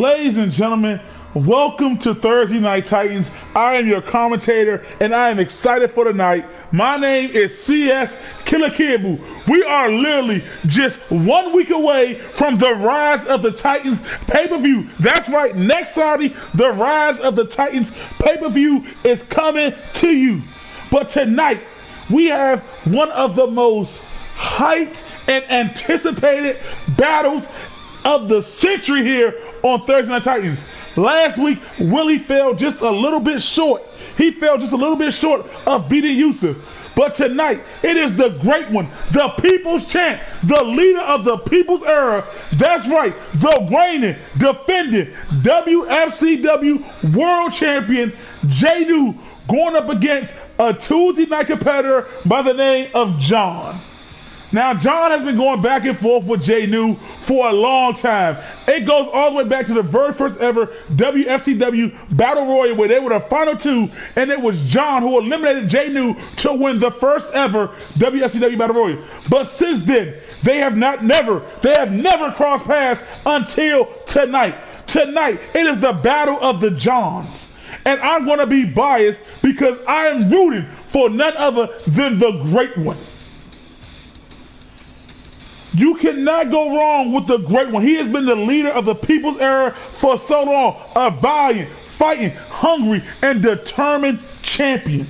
Ladies and gentlemen, welcome to Thursday Night Titans. I am your commentator, and I am excited for tonight. My name is CS Killer Kibu. We are literally just 1 week away from the Rise of the Titans pay-per-view. That's right, next Saturday, the Rise of the Titans pay-per-view is coming to you. But tonight, we have one of the most hyped and anticipated battles of the century here on Thursday Night Titans. Last week, Willie fell just a little bit short. He fell just a little bit short of beating Yusuf. But tonight, it is the great one, the People's Champ, the leader of the People's Era. That's right, the reigning, defending WFCW World Champion, J-New, going up against a Tuesday night competitor by the name of John. Now, John has been going back and forth with J-New for a long time. It goes all the way back to the very first ever WFCW Battle Royal where they were the final two, and it was John who eliminated J-New to win the first ever WFCW Battle Royal. But since then, they have never crossed paths until tonight. Tonight, it is the Battle of the Johns. And I'm going to be biased because I am rooting for none other than the great one. You cannot go wrong with the great one. He has been the leader of the People's Era for so long. A valiant, fighting, hungry, and determined champion.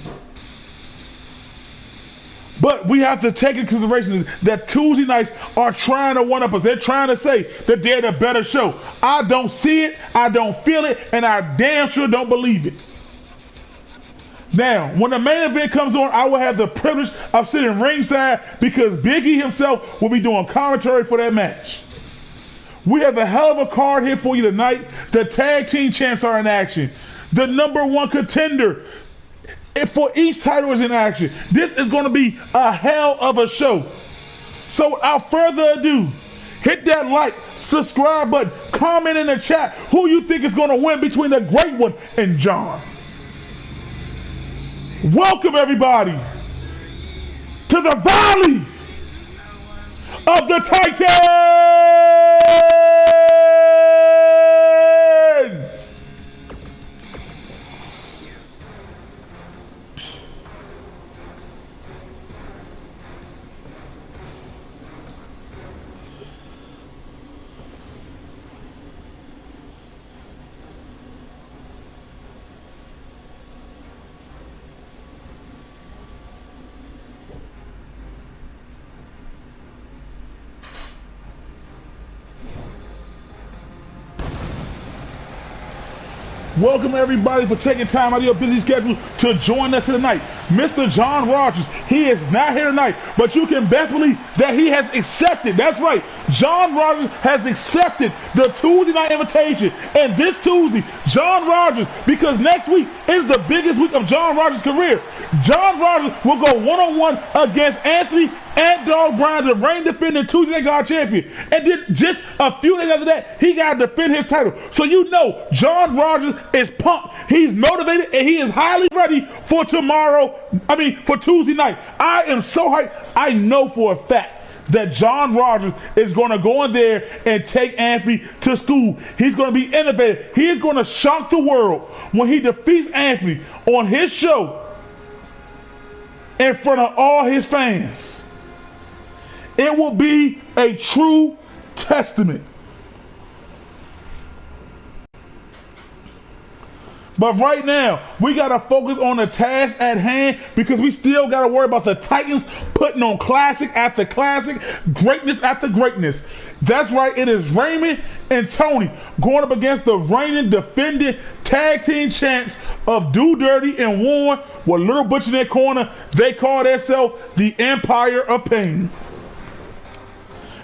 But we have to take into consideration that Tuesday nights are trying to one-up us. They're trying to say that they're the better show. I don't see it, I don't feel it, and I damn sure don't believe it. Now, when the main event comes on, I will have the privilege of sitting ringside because Big E himself will be doing commentary for that match. We have a hell of a card here for you tonight. The tag team champs are in action. The number one contender for each title is in action. This is going to be a hell of a show. So without further ado, hit that like, subscribe button, comment in the chat who you think is going to win between the great one and John. Welcome everybody to the Valley of the Titans! Welcome everybody for taking time out of your busy schedule to join us tonight. Mr. John Rogers, he is not here tonight, but you can best believe that he has accepted. That's right, John Rogers has accepted the Tuesday night invitation. And this Tuesday, John Rogers, because next week is the biggest week of John Rogers' career, John Rogers will go one-on-one against Anthony Ant Dog Brown, the reigning defending Tuesday Night God champion. And then just a few days after that, he got to defend his title. So you know John Rogers is pumped. He's motivated, and he is highly ready for for Tuesday night. I am so hyped. I know for a fact that John Rogers is going to go in there and take Anthony to school. He's going to be innovative. He is going to shock the world when he defeats Anthony on his show in front of all his fans. It will be a true testament. But right now, we got to focus on the task at hand because we still got to worry about the Titans putting on classic after classic, greatness after greatness. That's right, it is Raymond and Tony going up against the reigning, defending tag team champs of Do Dirty and Warren with Little Butch in their corner. They call themselves the Empire of Pain.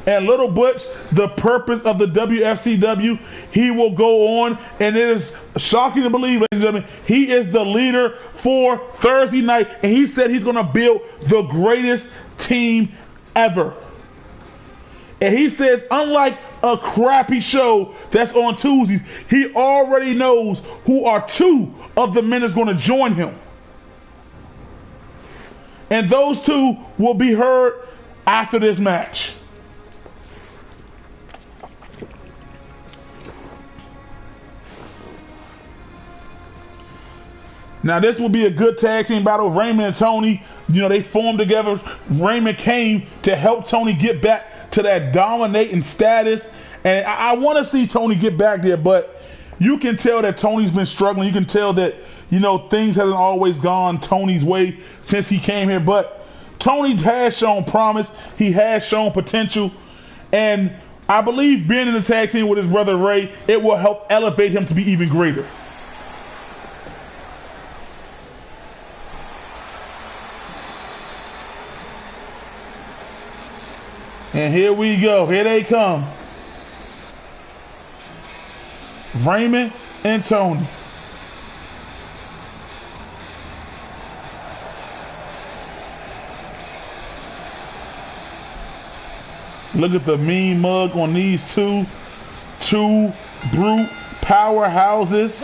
And Little Butch, the purpose of the WFCW, he will go on, and it is shocking to believe, ladies and gentlemen, he is the leader for Thursday night, and he said he's going to build the greatest team ever. And he says, unlike a crappy show that's on Tuesdays, he already knows who are two of the men that's going to join him. And those two will be heard after this match. Now this will be a good tag team battle. Raymond and Tony, you know, they formed together. Raymond came to help Tony get back to that dominating status. And I want to see Tony get back there, but you can tell that Tony's been struggling. You can tell that, you know, things hasn't always gone Tony's way since he came here. But Tony has shown promise. He has shown potential. And I believe being in the tag team with his brother Ray, it will help elevate him to be even greater. And here we go. Here they come. Raymond and Tony. Look at the mean mug on these two brute powerhouses.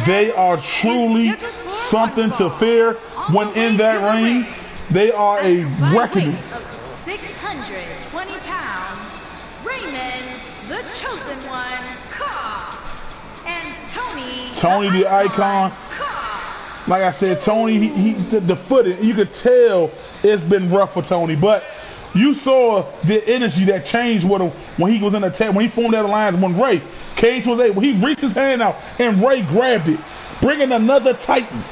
They are truly something to fear when in that ring. They are a reckoning. 620 pounds, Raymond, the chosen one, Cox, and Tony the icon. Cox. Like I said, Tony, he the footing. You could tell it's been rough for Tony, but you saw the energy that changed with him when he was in the tag, when he formed that alliance, when Ray came to his aid, when he reached his hand out and Ray grabbed it, bringing another Titan.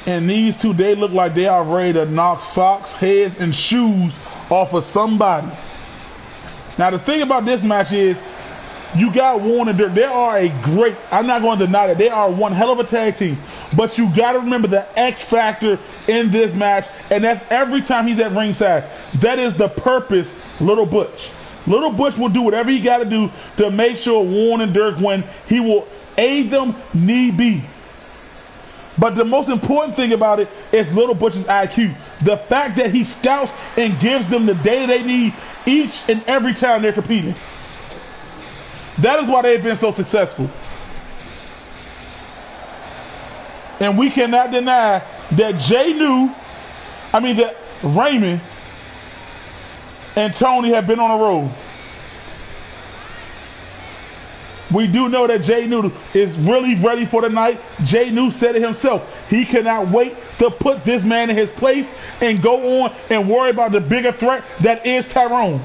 And these two, they look like they are ready to knock socks, heads, and shoes off of somebody. Now, the thing about this match is, you got Warren and Dirk. They are a great, I'm not going to deny that, they are one hell of a tag team. But you got to remember the X factor in this match, and that's every time he's at ringside. That is the purpose, Little Butch. Little Butch will do whatever he got to do to make sure Warren and Dirk win. He will aid them need be. But the most important thing about it is Little Butch's IQ. The fact that he scouts and gives them the data they need each and every time they're competing. That is why they've been so successful. And we cannot deny that that Raymond and Tony have been on a roll. We do know that Jay Noodle is really ready for the night. Jay Noodle said it himself. He cannot wait to put this man in his place and go on and worry about the bigger threat that is Tyrone.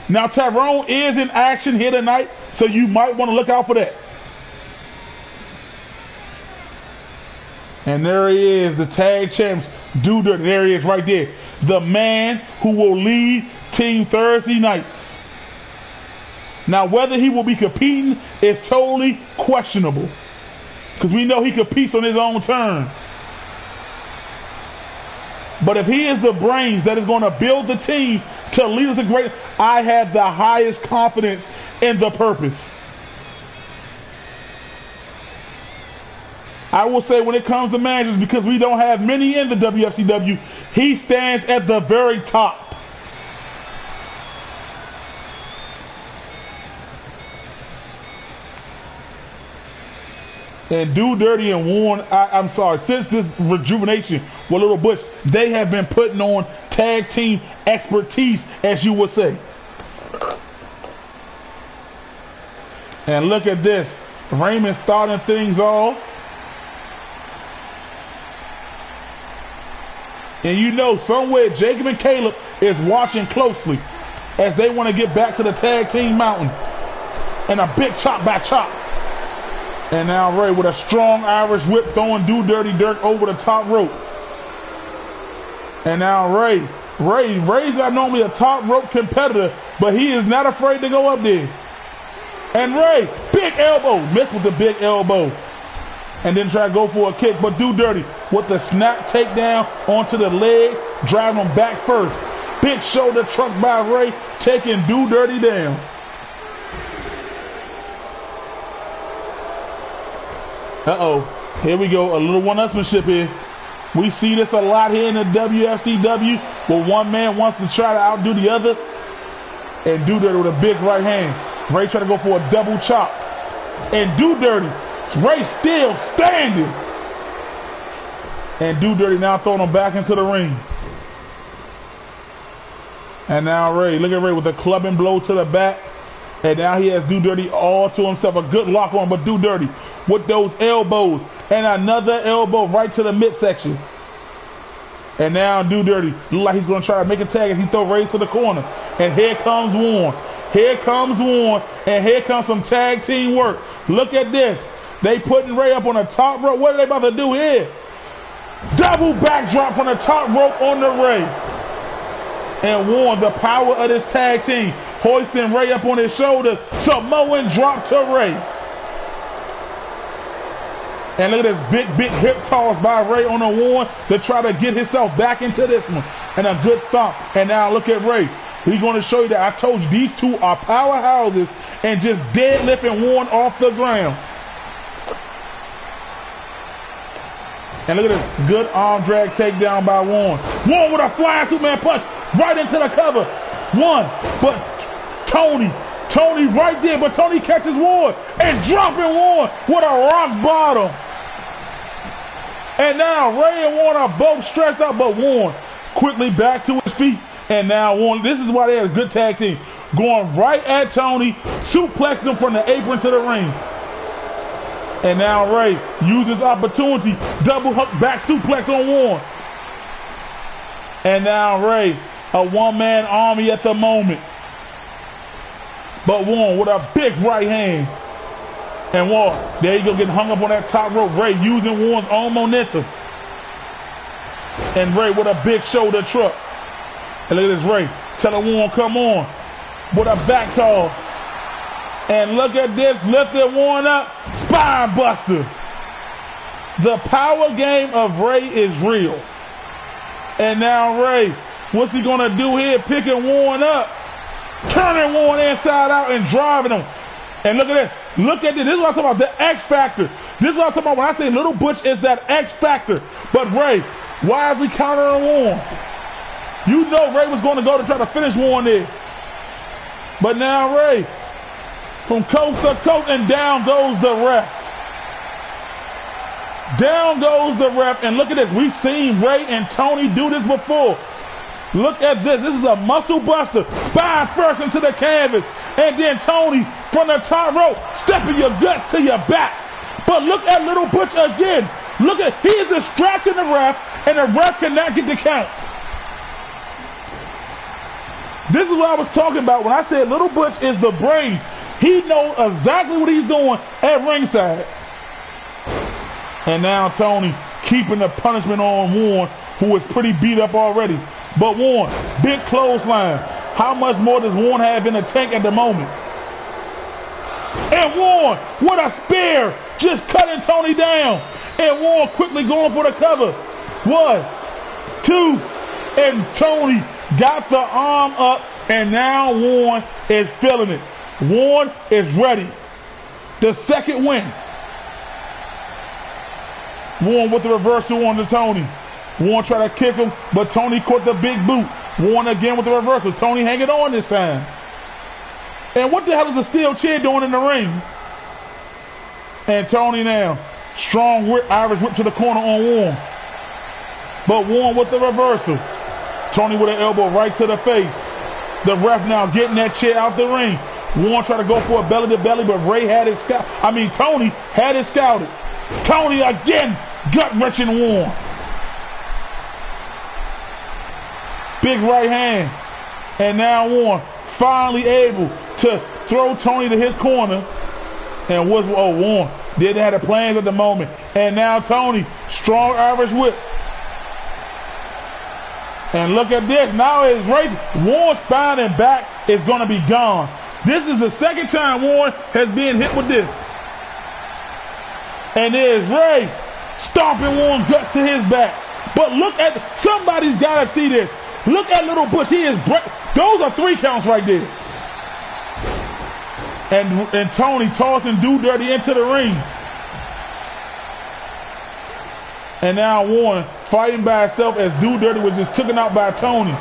Now, Tyrone is in action here tonight, so you might want to look out for that. And there he is, the tag champs. Dude, there he is right there. The man who will lead Team Thursday Nights. Now, whether he will be competing is totally questionable, because we know he competes on his own terms. But if he is the brains that is going to build the team to lead us to great, I have the highest confidence in the purpose. I will say when it comes to managers, because we don't have many in the WFCW, he stands at the very top. And Do Dirty and Warren, since this rejuvenation with Little Butch, they have been putting on tag team expertise, as you would say. And look at this. Raymond starting things off. And you know somewhere Jacob and Caleb is watching closely as they want to get back to the tag team mountain. And a big chop by chop. And now Ray with a strong Irish whip throwing Do Dirty Dirk over the top rope. And now Ray's not normally a top rope competitor, but he is not afraid to go up there. And Ray, big elbow, missed with the big elbow. And then try to go for a kick, but Do Dirty with the snap takedown onto the leg, driving him back first. Big shoulder truck by Ray, taking Do Dirty down. Uh-oh, here we go, a little one-upsmanship here. We see this a lot here in the WFCW, where one man wants to try to outdo the other. And Do Dirty with a big right hand. Ray trying to go for a double chop. And Do Dirty, Ray still standing. And Do Dirty now throwing him back into the ring. And now Ray, look at Ray with a clubbing blow to the back. And now he has Do Dirty all to himself. A good lock on, but Do Dirty with those elbows. And another elbow right to the midsection. And now Do Dirty look like he's going to try to make a tag as he throw Ray to the corner. And here comes Warren. Here comes Warren. And here comes some tag team work. Look at this. They putting Ray up on the top rope. What are they about to do here? Double backdrop from the top rope on the Ray. And Warren, the power of this tag team, hoisting Ray up on his shoulder. Samoan drop to Ray. And look at this big hip toss by Ray on the Warren to try to get himself back into this one. And a good stomp. And now look at Ray. He's going to show you that I told you these two are powerhouses and just deadlifting Warren off the ground. And look at this good arm drag takedown by Warren. Warren with a flying Superman punch right into the cover. One, but Tony right there, but Tony catches Warren and dropping Warren with a rock bottom. And now Ray and Warren are both stretched out, but Warren quickly back to his feet. And now Warren, this is why they have a good tag team. Going right at Tony, suplexing him from the apron to the ring. And now Ray uses opportunity, double hook back suplex on Warren. And now Ray, a one-man army at the moment. But Warren with a big right hand. And Warren, there you go, getting hung up on that top rope. Ray using Warren's own momentum. And Ray with a big shoulder truck. And look at this Ray, telling Warren, come on. With a back toss. And look at this, lifted Warren up, spine buster. The power game of Ray is real. And now Ray, what's he gonna do here? Picking Warren up, turning Warren inside out and driving him. And look at this. Look at this. This is what I'm talking about, the X Factor. This is what I'm talking about when I say Little Butch is that X Factor. But Ray, wisely countering Warren. You know Ray was going to go to try to finish Warren there. But now Ray, from coast to coast, and down goes the ref. Down goes the ref. And look at this. We've seen Ray and Tony do this before. Look at this. This is a muscle buster. Spine first into the canvas. And then Tony from the top rope, stepping your guts to your back. But look at Little Butch again. Look at, he is distracting the ref, and the ref cannot get the count. This is what I was talking about when I said Little Butch is the brains. He knows exactly what he's doing at ringside. And now Tony keeping the punishment on Warren, who is pretty beat up already. But Warren, big clothesline. How much more does Warren have in the tank at the moment? And Warren with a spear, just cutting Tony down. And Warren quickly going for the cover. 1, 2, and Tony got the arm up, and now Warren is feeling it. Warren is ready. The second win. Warren with the reversal on to Tony. Warren tried to kick him, but Tony caught the big boot. Warren again with the reversal. Tony hanging on this time. And what the hell is the steel chair doing in the ring? And Tony now, strong whip, Irish whip to the corner on Warren. But Warren with the reversal. Tony with an elbow right to the face. The ref now getting that chair out the ring. Warren tried to go for a belly to belly, but Ray had it scouted. Tony had it scouted. Tony again, gut-wrenching Warren. Big right hand. And now Warren finally able to throw Tony to his corner. And Warren didn't have the plans at the moment. And now Tony, strong Irish whip. And look at this. Now it's Ray. Warren's spine and back is going to be gone. This is the second time Warren has been hit with this. And there's Ray stomping Warren's guts to his back. But look at, somebody's got to see this. Look at Little Butch. He is those are 3 counts right there. And Tony tossing Do Dirty into the ring. And now Warren fighting by himself as Do Dirty was just taken out by Tony.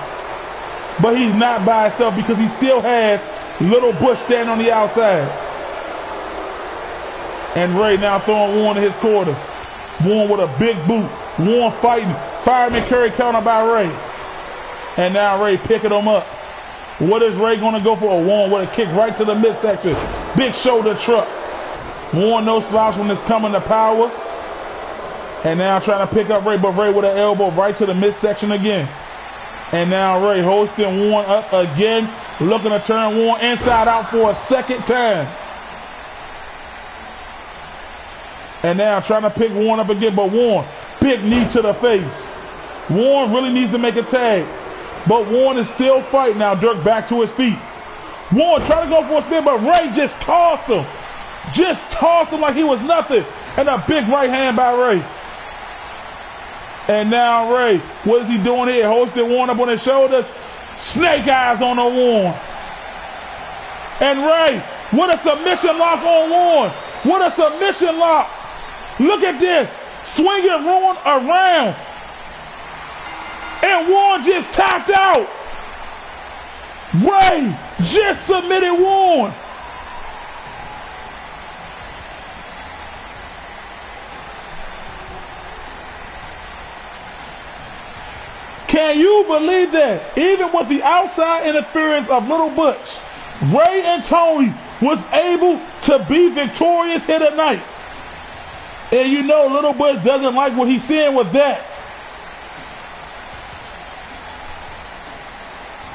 But he's not by himself because he still has Little Butch standing on the outside. And Ray now throwing Warren to his quarter. Warren with a big boot. Warren fighting. Fireman carry counter by Ray. And now Ray picking him up. What is Ray going to go for? A Warren with a kick right to the midsection. Big shoulder truck. Warren no slouch when it's coming to power. And now trying to pick up Ray, but Ray with an elbow right to the midsection again. And now Ray hosting Warren up again. Looking to turn Warren inside out for a second time. And now trying to pick Warren up again, but Warren, big knee to the face. Warren really needs to make a tag. But Warren is still fighting now. Dirk back to his feet. Warren trying to go for a spin, but Ray just tossed him. Just tossed him like he was nothing. And a big right hand by Ray. And now Ray, what is he doing here? Hosting Warren up on his shoulders. Snake eyes on the Warren. And Ray, what a submission lock on Warren. What a submission lock. Look at this. Swinging Warren around. And Warren just tapped out. Ray just submitted Warren. Can you believe that? Even with the outside interference of Little Butch, Ray and Tony was able to be victorious here tonight. And you know Little Butch doesn't like what he's seeing with that.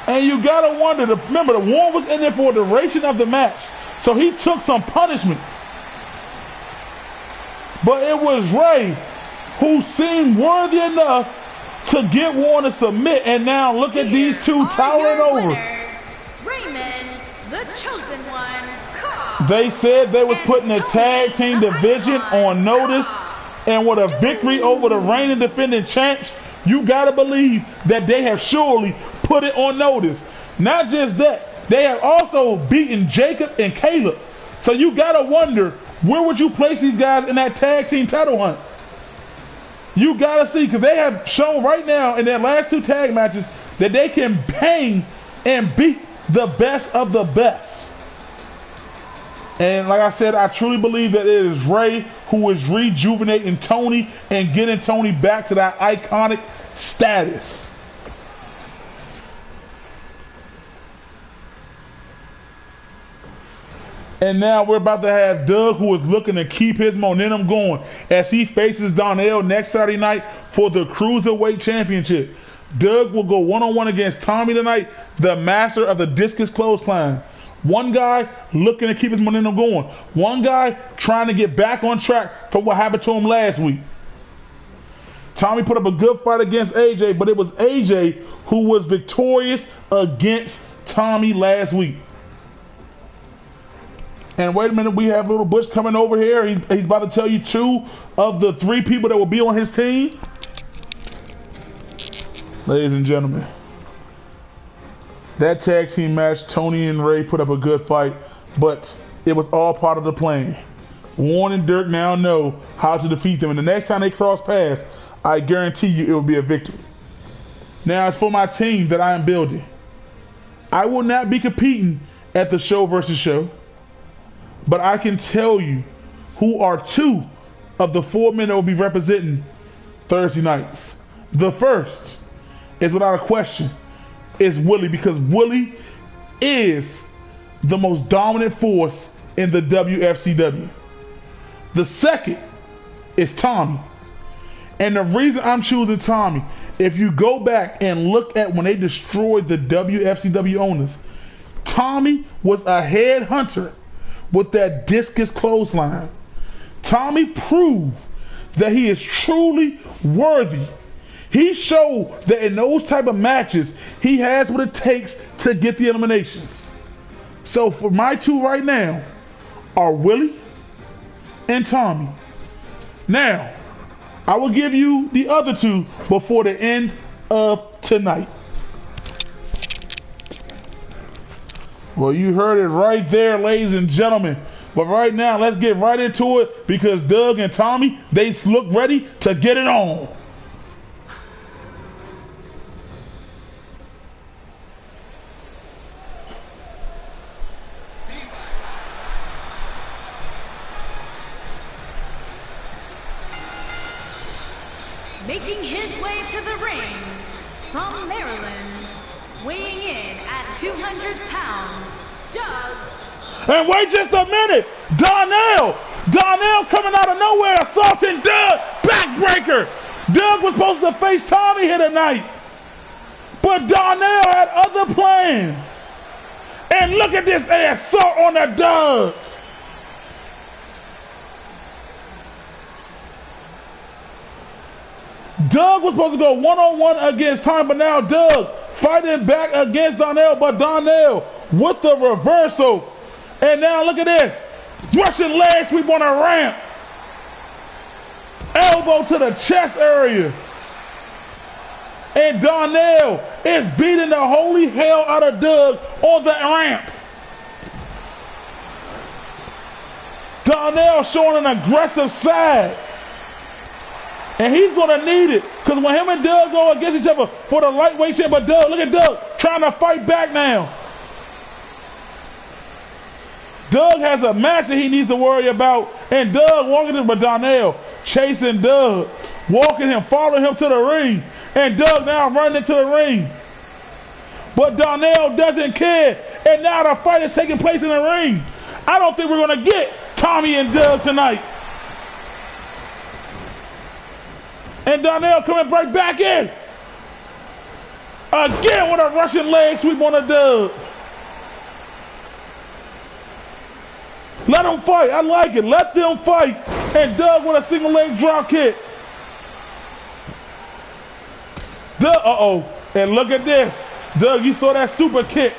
And you gotta wonder, remember the Warren was in there for the duration of the match. So he took some punishment. But it was Ray who seemed worthy enough to get Warren to submit, and now look at these two towering over. Raymond, the chosen one, Cobb. They said they was putting the tag team division on notice, and with a victory over the reigning defending champs, you gotta believe that they have surely put it on notice. Not just that, they have also beaten Jacob and Caleb. So you gotta wonder, where would you place these guys in that tag team title hunt? You gotta see, because they have shown right now in their last two tag matches that they can bang and beat the best of the best. And like I said, I truly believe that it is Ray who is rejuvenating Tony and getting Tony back to that iconic status. And now we're about to have Doug, who is looking to keep his momentum going as he faces Donnell next Saturday night for the Cruiserweight Championship. Doug will go one-on-one against Tommy tonight, the master of the discus clothesline. One guy looking to keep his momentum going. One guy trying to get back on track for what happened to him last week. Tommy put up a good fight against AJ, but it was AJ who was victorious against Tommy last week. And wait a minute, we have Little Butch coming over here. He's about to tell you two of the three people that will be on his team. Ladies and gentlemen, that tag team match, Tony and Ray put up a good fight, but it was all part of the plan. Warren and Dirk now know how to defeat them, and the next time they cross paths, I guarantee you it will be a victory. Now, as for my team that I am building, I will not be competing at the show versus show. But I can tell you who are two of the 4 men that will be representing Thursday nights. The first is, without a question, is Willie, because Willie is the most dominant force in the WFCW. The second is Tommy. And the reason I'm choosing Tommy, if you go back and look at when they destroyed the WFCW owners, Tommy was a headhunter with that discus clothesline. Tommy proved that he is truly worthy. He showed that in those type of matches, he has what it takes to get the eliminations. So for my two right now are Willie and Tommy. Now, I will give you the other two before the end of tonight. Well, you heard it right there, ladies and gentlemen. But right now, let's get right into it, because Doug and Tommy, they look ready to get it on. Making his way to the ring from Maryland, weighing in at At 200 pounds, Doug. And wait just a minute. Donnell coming out of nowhere, assaulting Doug. Backbreaker. Doug was supposed to face Tommy here tonight. But Donnell had other plans. And look at this assault on the Doug. Doug was supposed to go one-on-one against Tommy, but now Doug fighting back against Donnell, but Donnell with the reversal. And now look at this. Russian leg sweep on a ramp. Elbow to the chest area. And Donnell is beating the holy hell out of Doug on the ramp. Donnell showing an aggressive side. And he's going to need it. Because when him and Doug go against each other for the lightweight champ, but Doug, look at Doug trying to fight back now. Doug has a match that he needs to worry about. And Doug walking in, but Donnell chasing Doug. Walking him, following him to the ring. And Doug now running into the ring. But Donnell doesn't care. And now the fight is taking place in the ring. I don't think we're going to get Tommy and Doug tonight. And Donnell coming right back in. Again with a Russian leg sweep on the Doug. Let them fight. I like it. Let them fight. And Doug with a single leg drop kick. Doug, uh-oh. And look at this. Doug, you saw that super kick.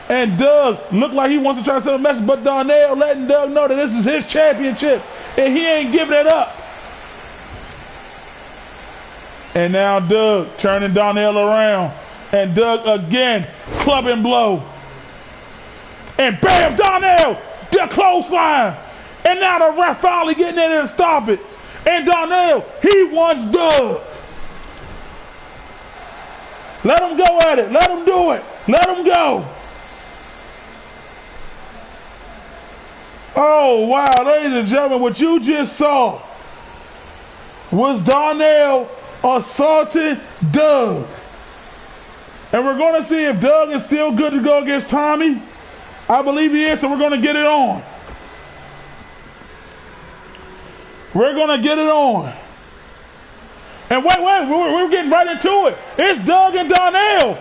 And Doug looked like he wants to try to send a message, but Donnell letting Doug know that this is his championship. And he ain't giving it up. And now Doug turning Donnell around. And Doug again, clubbing blow. And bam, Donnell, the clothesline. And now the ref finally getting in there to stop it. And Donnell, he wants Doug. Let him go at it. Let him do it. Let him go. Oh, wow, ladies and gentlemen, what you just saw was Donnell assaulting Doug. And we're going to see if Doug is still good to go against Tommy. I believe he is, so we're going to get it on. We're going to get it on. And wait, we're getting right into it. It's Doug and Donnell.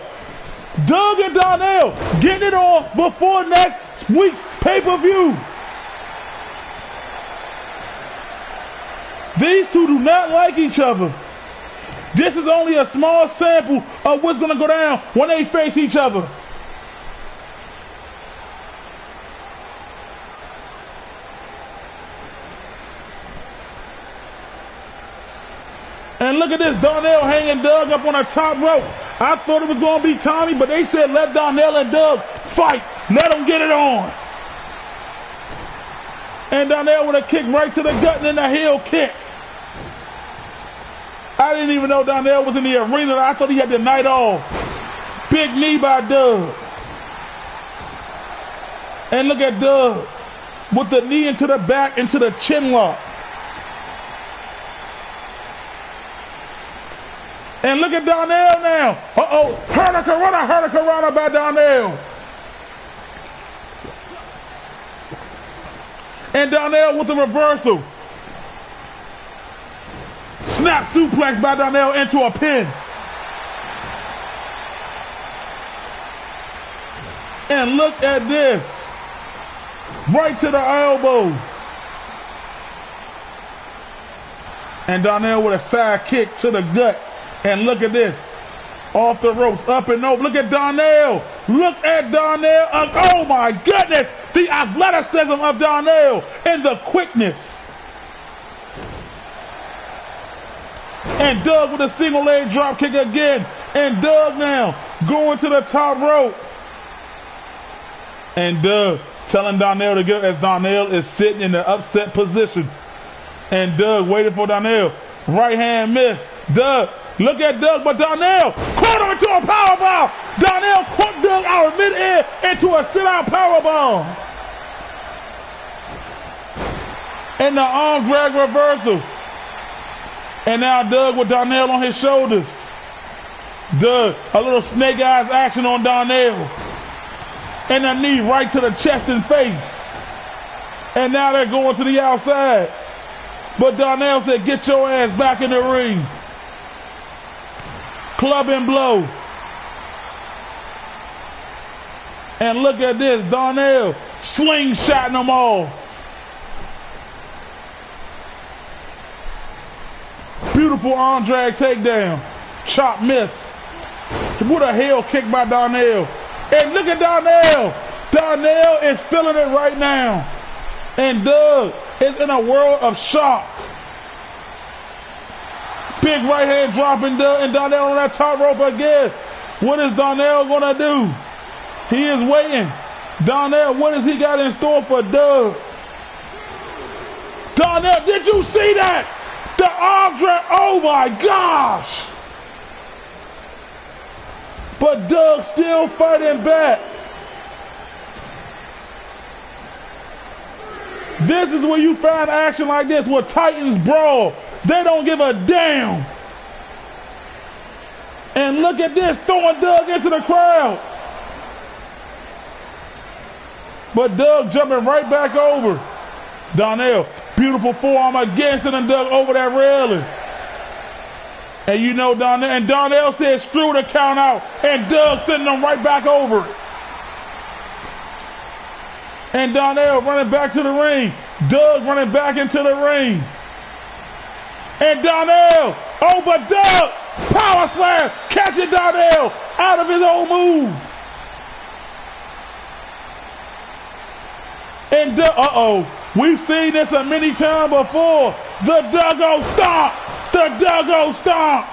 Doug and Donnell getting it on before next week's pay-per-view. These two do not like each other. This is only a small sample of what's going to go down when they face each other. And look at this, Donnell hanging Doug up on the top rope. I thought it was going to be Tommy, but they said let Donnell and Doug fight. Let them get it on. And Donnell with a kick right to the gut and then a heel kick. I didn't even know Donnell was in the arena. I thought he had the night off. Big knee by Doug. And look at Doug with the knee into the back, into the chin lock. And look at Donnell now. Uh-oh. Hurricane by Donnell. And Donnell with the reversal. Snap suplex by Donnell into a pin. And look at this. Right to the elbow. And Donnell with a side kick to the gut. And look at this. Off the ropes, up and over. Look at Donnell. Look at Donnell. Oh my goodness. The athleticism of Donnell and the quickness. And Doug with a single leg drop kick again. And Doug now going to the top rope. And Doug telling Donnell to get as Donnell is sitting in the upset position. And Doug waiting for Donnell. Right hand miss. Doug. Look at Doug, but Donnell caught him into a powerbomb. Donnell caught Doug out of midair into a sit-out powerbomb. And the arm drag reversal. And now Doug with Donnell on his shoulders. Doug, a little snake eyes action on Darnell. And a knee right to the chest and face. And now they're going to the outside. But Darnell said, get your ass back in the ring. Club and blow. And look at this, Darnell slingshotting them all. Beautiful arm drag takedown. Chop miss. What a heel kick by Darnell. And look at Darnell. Darnell is feeling it right now. And Doug is in a world of shock. Big right hand dropping Doug and Darnell on that top rope again. What is Darnell gonna do? He is waiting. Darnell, what has he got in store for Doug? Darnell, did you see that? The arm drag, oh my gosh. But Doug still fighting back. This is where you find action like this where Titans brawl. They don't give a damn. And look at this, throwing Doug into the crowd. But Doug jumping right back over. Darnell, beautiful forearm against it and Doug over that railing. And you know Darnell said screw the count out. And Doug sending them right back over it. And Darnell running back to the ring. Doug running back into the ring. And Darnell, oh but Doug, power slam, catching Darnell out of his own move. And Doug, we've seen this a many times before. The Duggo stomp, the Duggo stomp.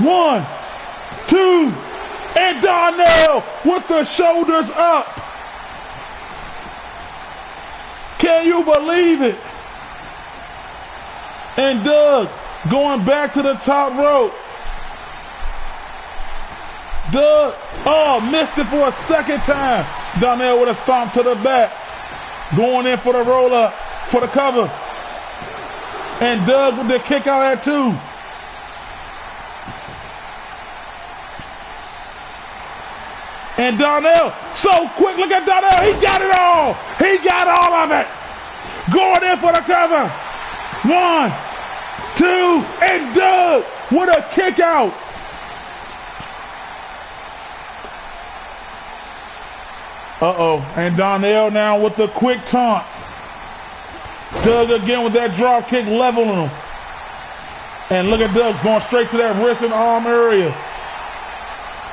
1, 2, and Darnell with the shoulders up. Can you believe it? And Doug going back to the top rope. Doug, missed it for a second time. Darnell with a stomp to the back. Going in for the roll up, for the cover. And Doug with the kick out at 2. And Darnell, so quick, look at Darnell, he got it all. He got all of it. Going in for the cover. 1, 2, and Doug with a kick out. And Darnell now with the quick taunt. Doug again with that drop kick leveling him. And look at Doug going straight to that wrist and arm area.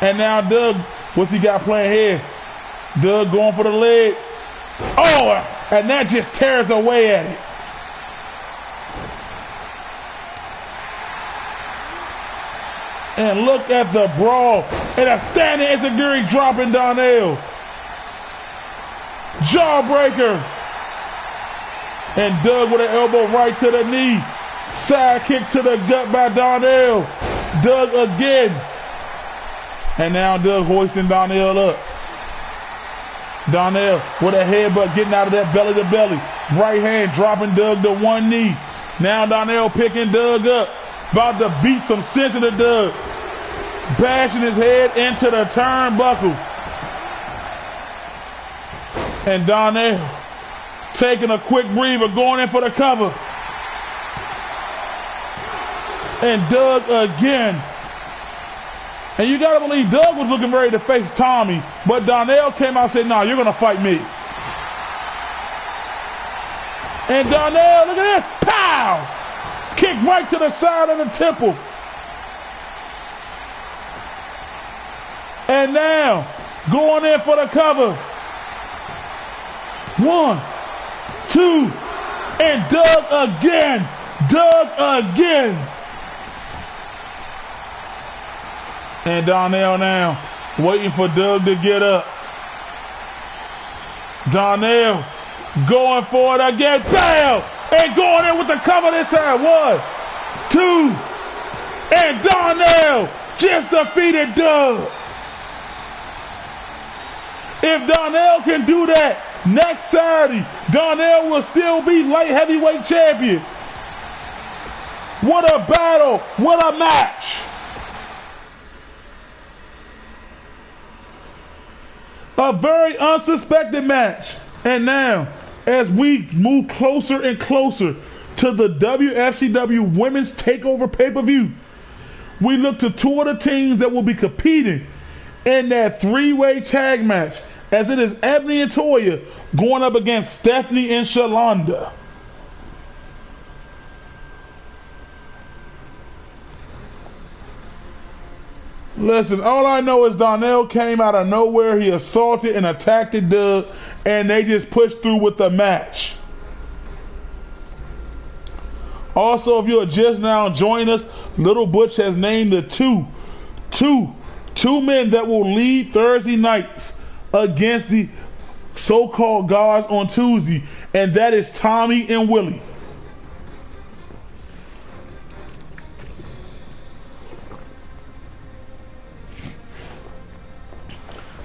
And now Doug, what's he got playing here? Doug going for the legs. And that just tears away at it. And look at the brawl. And a standing enziguri dropping Darnell. Jawbreaker. And Doug with an elbow right to the knee. Side kick to the gut by Darnell. Doug again. And now Doug hoisting Darnell up. Darnell with a headbutt getting out of that belly to belly. Right hand dropping Doug to one knee. Now Darnell picking Doug up. About to beat some sense into Doug. Bashing his head into the turnbuckle. And Darnell taking a quick breather, going in for the cover. And Doug again. And you got to believe Doug was looking ready to face Tommy, but Darnell came out and said, no, you're going to fight me. And Darnell, look at this, pow! Kick right to the side of the temple. And now, going in for the cover. 1, 2, and Doug again. Doug again. And Darnell now waiting for Doug to get up. Darnell going for it again. Bam! And going in with the cover this time. 1, 2, and Darnell just defeated Doug. If Darnell can do that next Saturday, Darnell will still be light heavyweight champion. What a battle! What a match! A very unsuspected match. And now, as we move closer and closer to the WFCW Women's Takeover pay-per-view, we look to two of the teams that will be competing in that three-way tag match, as it is Ebony and Toya going up against Stephanie and Shalonda. Listen, all I know is Donnell came out of nowhere. He assaulted and attacked Doug, and they just pushed through with the match. Also, if you're just now joining us, Little Butch has named the two men that will lead Thursday nights against the so-called gods on Tuesday, and that is Tommy and Willie.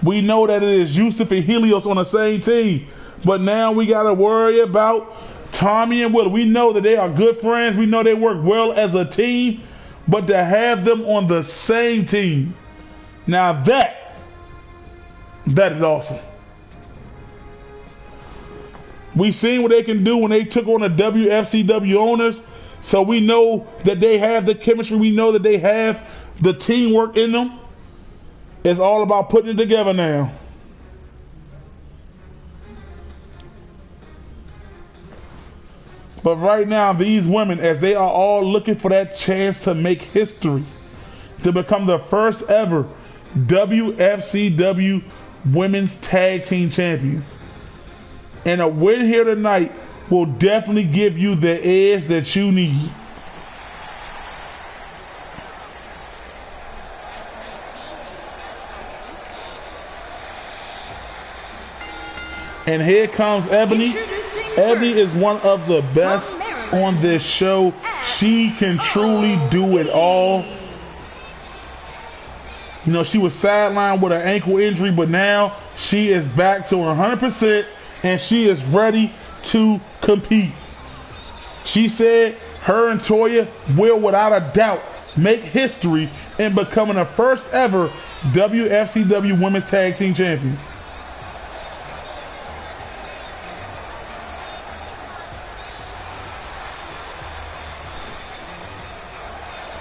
We know that it is Yusuf and Helios on the same team, but now we got to worry about Tommy and Willie. We know that they are good friends. We know they work well as a team, but to have them on the same team, now that is awesome. We've seen what they can do when they took on the WFCW owners, so we know that they have the chemistry. We know that they have the teamwork in them. It's all about putting it together now. But right now, these women, as they are all looking for that chance to make history, to become the first ever WFCW Women's Tag Team Champions. And a win here tonight will definitely give you the edge that you need. And here comes Ebony. Ebony is one of the best on this show. She can truly do it all. You know, she was sidelined with an ankle injury, but now she is back to 100% and she is ready to compete. She said her and Toya will, without a doubt, make history in becoming the first ever WFCW Women's Tag Team Champions.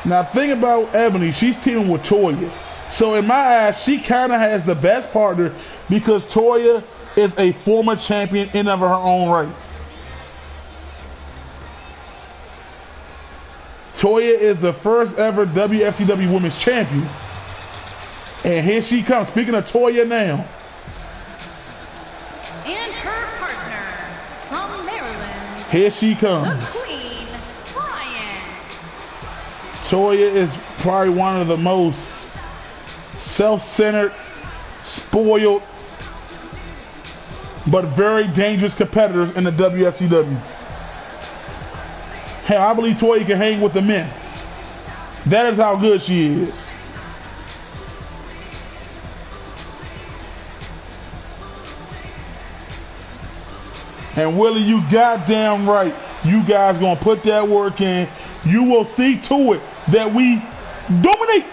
Now think about Ebony. She's teaming with Toya. So in my eyes, she kind of has the best partner because Toya is a former champion in of her own right. Toya is the first ever WFCW Women's Champion. And here she comes. Speaking of Toya now. And her partner from Maryland. Here she comes. The Queen, Brian. Toya is probably one of the most self-centered, spoiled, but very dangerous competitors in the WFCW. Hey, I believe Toya can hang with the men. That is how good she is. And Willie, you goddamn right. You guys gonna put that work in. You will see to it that we dominate.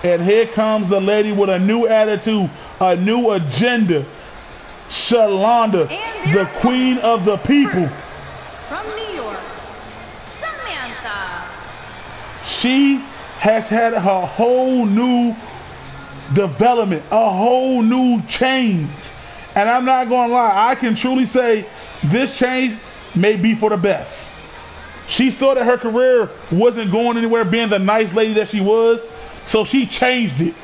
And here comes the lady with a new attitude, a new agenda. Shalonda, the queen of the people. From New York, Samantha. She has had her whole new development, a whole new change. And I'm not going to lie, I can truly say this change may be for the best. She saw that her career wasn't going anywhere being the nice lady that she was, so she changed it.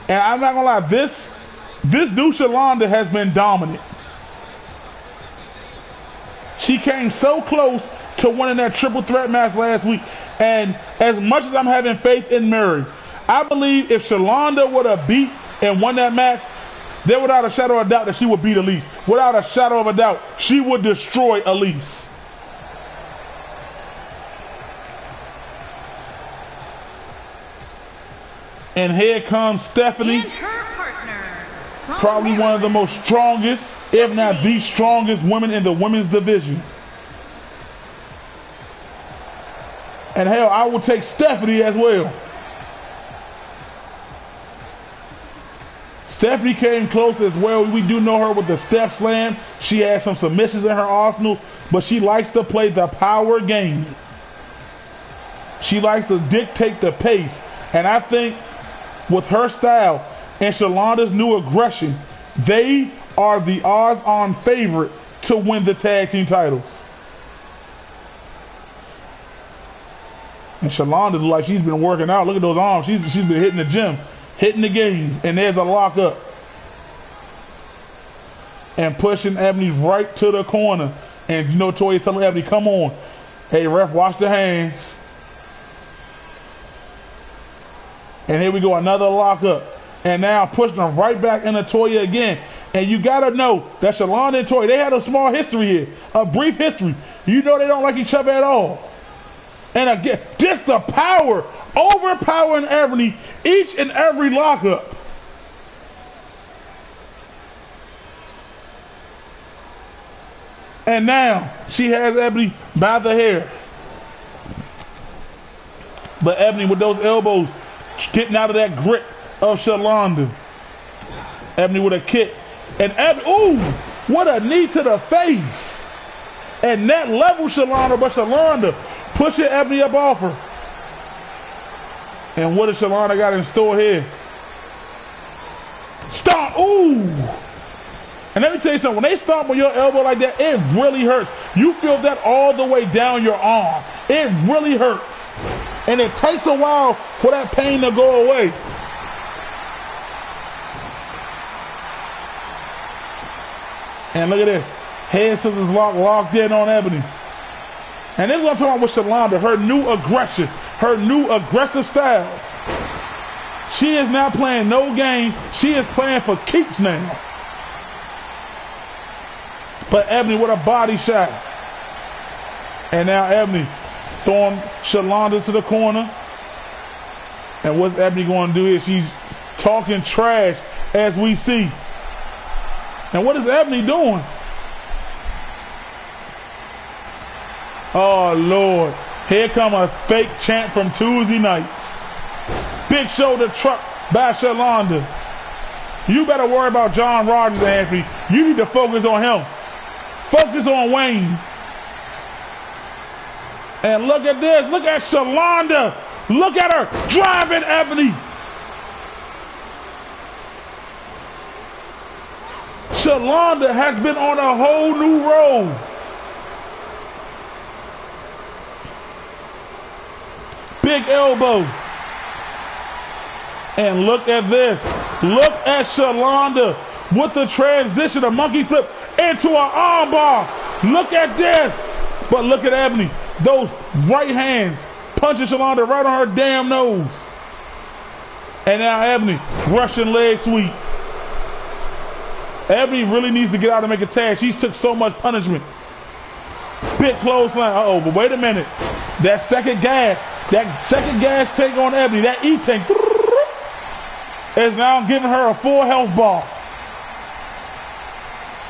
And I'm not going to lie, this new Shalonda has been dominant. She came so close to winning that triple threat match last week. And as much as I'm having faith in Mary, I believe if Shalonda would have beat and won that match, then without a shadow of a doubt that she would beat Elise. Without a shadow of a doubt, she would destroy Elise. And here comes Stephanie. And her partner from Probably one of the most strongest, if not the strongest women in the women's division. And hell, I will take Stephanie as well. Stephanie came close as well. We do know her with the step slam. She has some submissions in her arsenal, but she likes to play the power game. She likes to dictate the pace. And I think with her style and Shalonda's new aggression, they are the odds-on favorite to win the tag team titles. And Shalonda looks like she's been working out. Look at those arms. She's been hitting the gym, hitting the games, and there's a lockup. And pushing Ebony right to the corner. And you know Toya's telling Ebony, come on. Hey, ref, wash the hands. And here we go, another lockup. And now pushing them right back into Toya again. And you got to know that Shalonda and Toya, they had a small history here. A brief history. You know they don't like each other at all. And again, just the power, overpowering Ebony each and every lockup. And now she has Ebony by the hair. But Ebony with those elbows getting out of that grip of Shalonda. Ebony with a kick. And Ebony, ooh, what a knee to the face. And that level Shalonda, but Shalonda pushing Ebony up off her. And what does Shalonda got in store here? Stomp, ooh. And let me tell you something, when they stomp on your elbow like that, it really hurts. You feel that all the way down your arm. It really hurts. And it takes a while for that pain to go away. And look at this. Head scissors locked in on Ebony. And this is what I'm talking about with Shalonda, her new aggression, her new aggressive style. She is not playing no game. She is playing for keeps now. But Ebony with a body shot. And now Ebony throwing Shalonda to the corner. And what's Ebony going to do here? She's talking trash as we see. And what is Ebony doing? Oh, Lord. Here come a fake chant from Tuesday nights. Big shoulder truck by Shalonda. You better worry about John Rogers, Anthony. You need to focus on him. Focus on Wayne. And look at this. Look at Shalonda. Look at her driving Ebony. Shalonda has been on a whole new road. Big elbow. And look at this. Look at Shalonda with the transition, a monkey flip into an arm bar. Look at this. But look at Ebony. Those right hands punching Shalonda right on her damn nose. And now Ebony, Russian leg sweep. Ebony really needs to get out and make a tag. She's took so much punishment. Big clothesline. Uh-oh, but wait a minute. That second gas take on Ebony, that E-tank is now giving her a full health bar.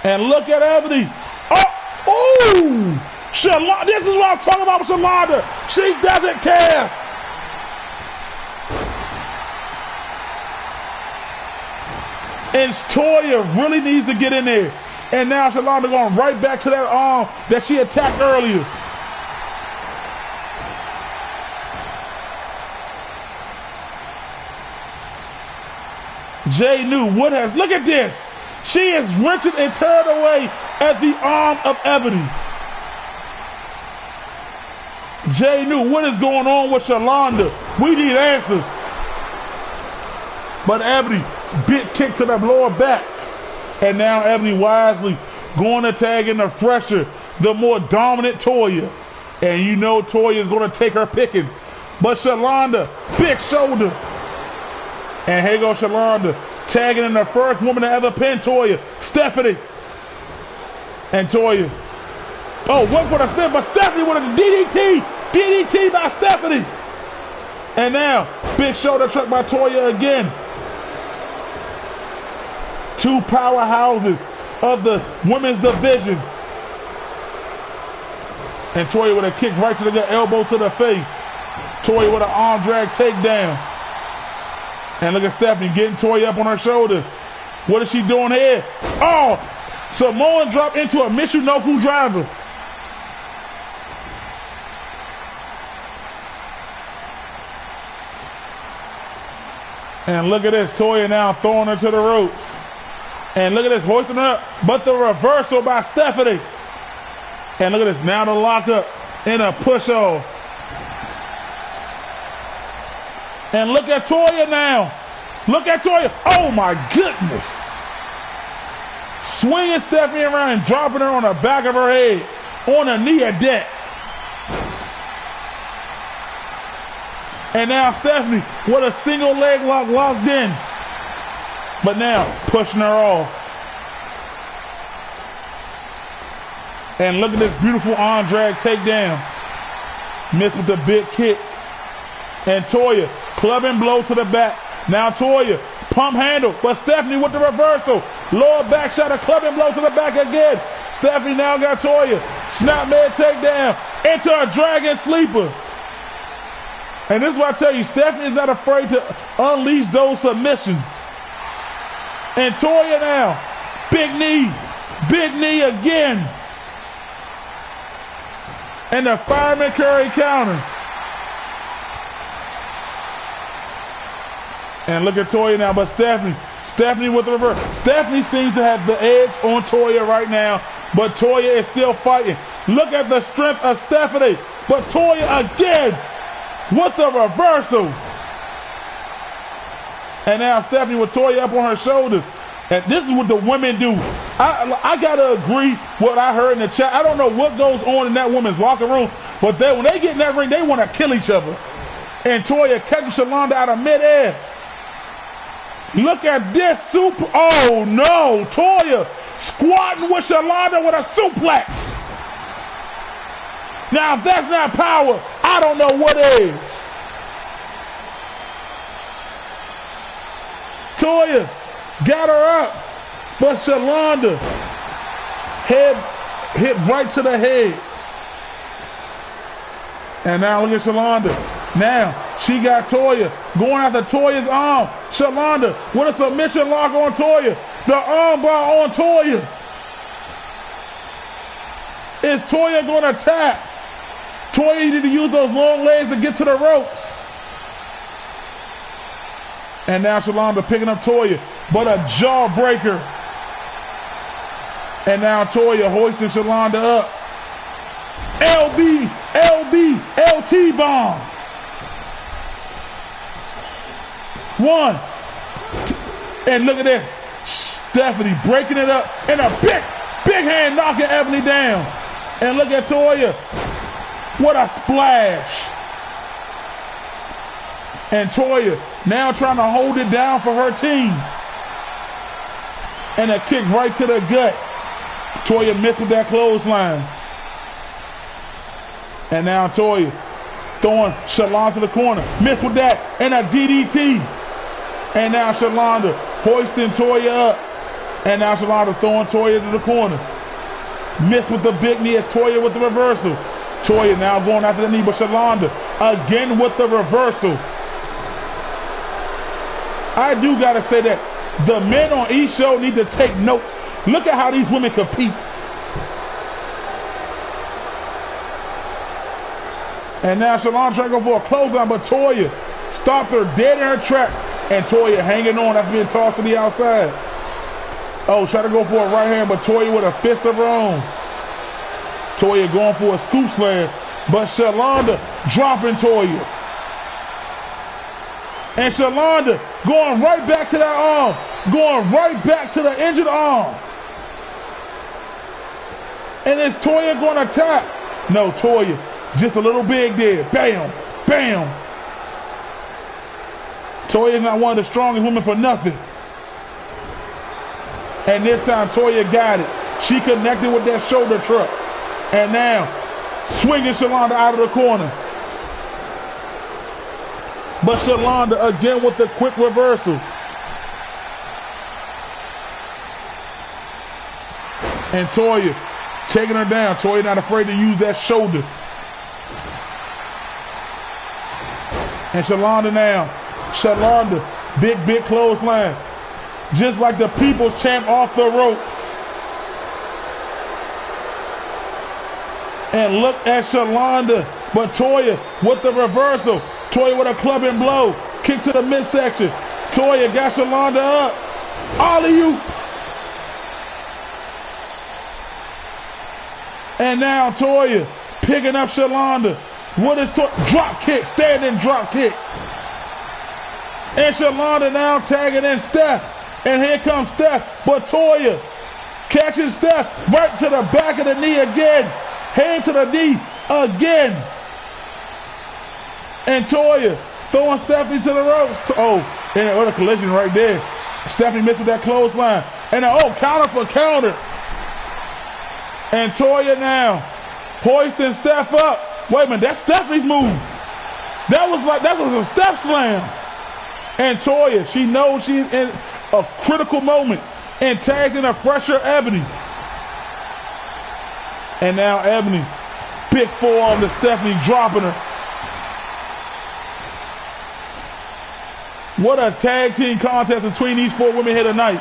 And look at Ebony. Oh, ooh! Shalonda, this is what I'm talking about with Shalonda. She doesn't care. And Toya really needs to get in there. And now Shalonda going right back to that arm that she attacked earlier. Jay New, look at this. She is wrenching and tearing away at the arm of Ebony. Jay New, what is going on with Shalonda? We need answers. But Ebony, big kick to the lower back. And now Ebony wisely going to tag in the fresher, the more dominant Toya. And you know Toya is going to take her pickings. But Shalonda, big shoulder. And here goes Shalonda, tagging in the first woman to ever pin Toya, Stephanie. And Toya, oh, went for the spin, but Stephanie with a DDT by Stephanie. And now, big shoulder truck by Toya again. Two powerhouses of the women's division. And Toya with a kick right to the gut, elbow to the face. Toya with an arm drag takedown. And look at Stephanie getting Toya up on her shoulders. What is she doing here? Oh! Samoan drop into a Michinoku driver. And look at this, Toya now throwing her to the ropes. And look at this, hoisting her up. But the reversal by Stephanie. And look at this, now the lockup and a push off. And look at Toya now. Look at Toya. Oh my goodness. Swinging Stephanie around and dropping her on the back of her head. On a knee of death. And now Stephanie with a single leg lock locked in. But now pushing her off. And look at this beautiful arm drag takedown. Missed with the big kick. And Toya, clubbing blow to the back. Now Toya, pump handle, but Stephanie with the reversal. Lower back shot, a clubbing blow to the back again. Stephanie now got Toya. Snapmare takedown into a dragon sleeper. And this is what I tell you, Stephanie is not afraid to unleash those submissions. And Toya now, big knee again. And the fireman carry counter. And look at Toya now, but Stephanie with the reverse. Stephanie seems to have the edge on Toya right now, but Toya is still fighting. Look at the strength of Stephanie, but Toya again with the reversal. And now Stephanie with Toya up on her shoulders. And this is what the women do. I gotta agree what I heard in the chat. I don't know what goes on in that women's locker room, but when they get in that ring, they want to kill each other. And Toya catching Shalonda out of midair. Look at this super. Oh no, Toya squatting with Shalonda with a suplex. Now if that's not power, I don't know what is. Toya got her up, but Shalonda head hit right to the head. And now look at Shalonda. Now she got Toya going after Toya's arm. Shalonda with a submission lock on Toya. The arm bar on Toya. Is Toya going to tap? Toya needed to use those long legs to get to the ropes. And now Shalonda picking up Toya, but a jawbreaker. And now Toya hoisting Shalonda up. LT bomb. 1. And look at this. Stephanie breaking it up and a big hand knocking Ebony down. And look at Toya. What a splash. And Toya now trying to hold it down for her team. And a kick right to the gut. Toya missed with that clothesline. And now Toya throwing Shalonda to the corner. Missed with that. And a DDT. And now Shalonda hoisting Toya up. And now Shalonda throwing Toya to the corner. Missed with the big knee as Toya with the reversal. Toya now going after the knee, but Shalonda again with the reversal. I do gotta say that the men on each show need to take notes. Look at how these women compete. And now Shalonda trying to go for a clothesline, but Toya stopped her dead in her track. And Toya hanging on after being tossed to the outside. Oh, try to go for a right hand, but Toya with a fist of her own. Toya going for a scoop slam, but Shalonda dropping Toya. And Shalonda going right back to that arm. Going right back to the injured arm. And is Toya going to tap? No, Toya just a little big there. Bam, bam. Toya is not one of the strongest women for nothing. And this time Toya got it. She connected with that shoulder truck. And now swinging Shalonda out of the corner. But Shalonda again with the quick reversal. And Toya taking her down. Toya not afraid to use that shoulder. And Shalonda now. Shalonda, big clothesline. Just like the People's Champ off the ropes. And look at Shalonda. But Toya with the reversal. Toya with a clubbing blow. Kick to the midsection. Toya got Shalonda up. Alley-oop. And now Toya picking up Shalonda. What is drop kick, standing drop kick. And Shalonda now tagging in Steph. And here comes Steph. But Toya catching Steph right to the back of the knee again. Hand to the knee again. And Toya throwing Stephanie to the ropes. Oh, and another collision right there. Stephanie missed with that clothesline. And counter for counter. And Toya now hoisting Steph up. Wait a minute, that's Stephanie's move. That was a Steph slam. And Toya, she knows she's in a critical moment and tags in a fresher Ebony. And now Ebony, big forearm to Stephanie, dropping her. What a tag team contest between these four women here tonight.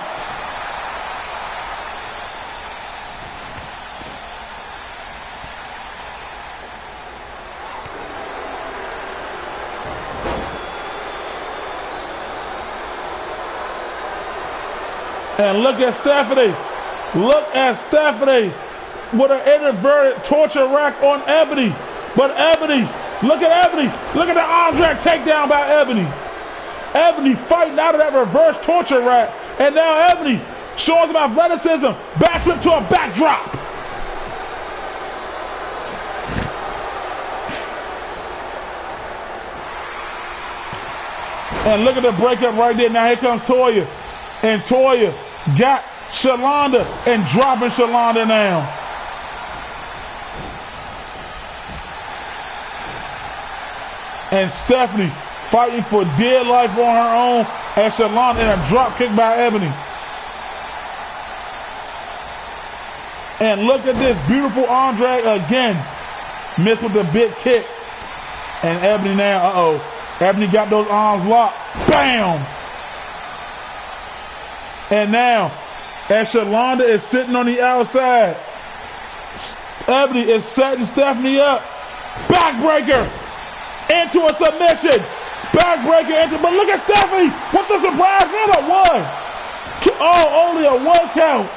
And look at Stephanie. Look at Stephanie with an inverted torture rack on Ebony. But Ebony, look at Ebony. Look at the arm drag takedown by Ebony. Ebony fighting out of that reverse torture rack. And now Ebony shows some athleticism. Backflip to a backdrop. And look at the breakup right there. Now here comes Toya. And Toya got Shalonda and dropping Shalonda now. And Stephanie fighting for dear life on her own. And Shalonda in a drop kick by Ebony. And look at this beautiful arm drag again. Missed with the big kick. And Ebony now, Ebony got those arms locked. Bam! And now, as Shalonda is sitting on the outside, Ebony is setting Stephanie up. Backbreaker into a submission. Backbreaker into, but look at Stephanie with the surprise and a one. Only a one count.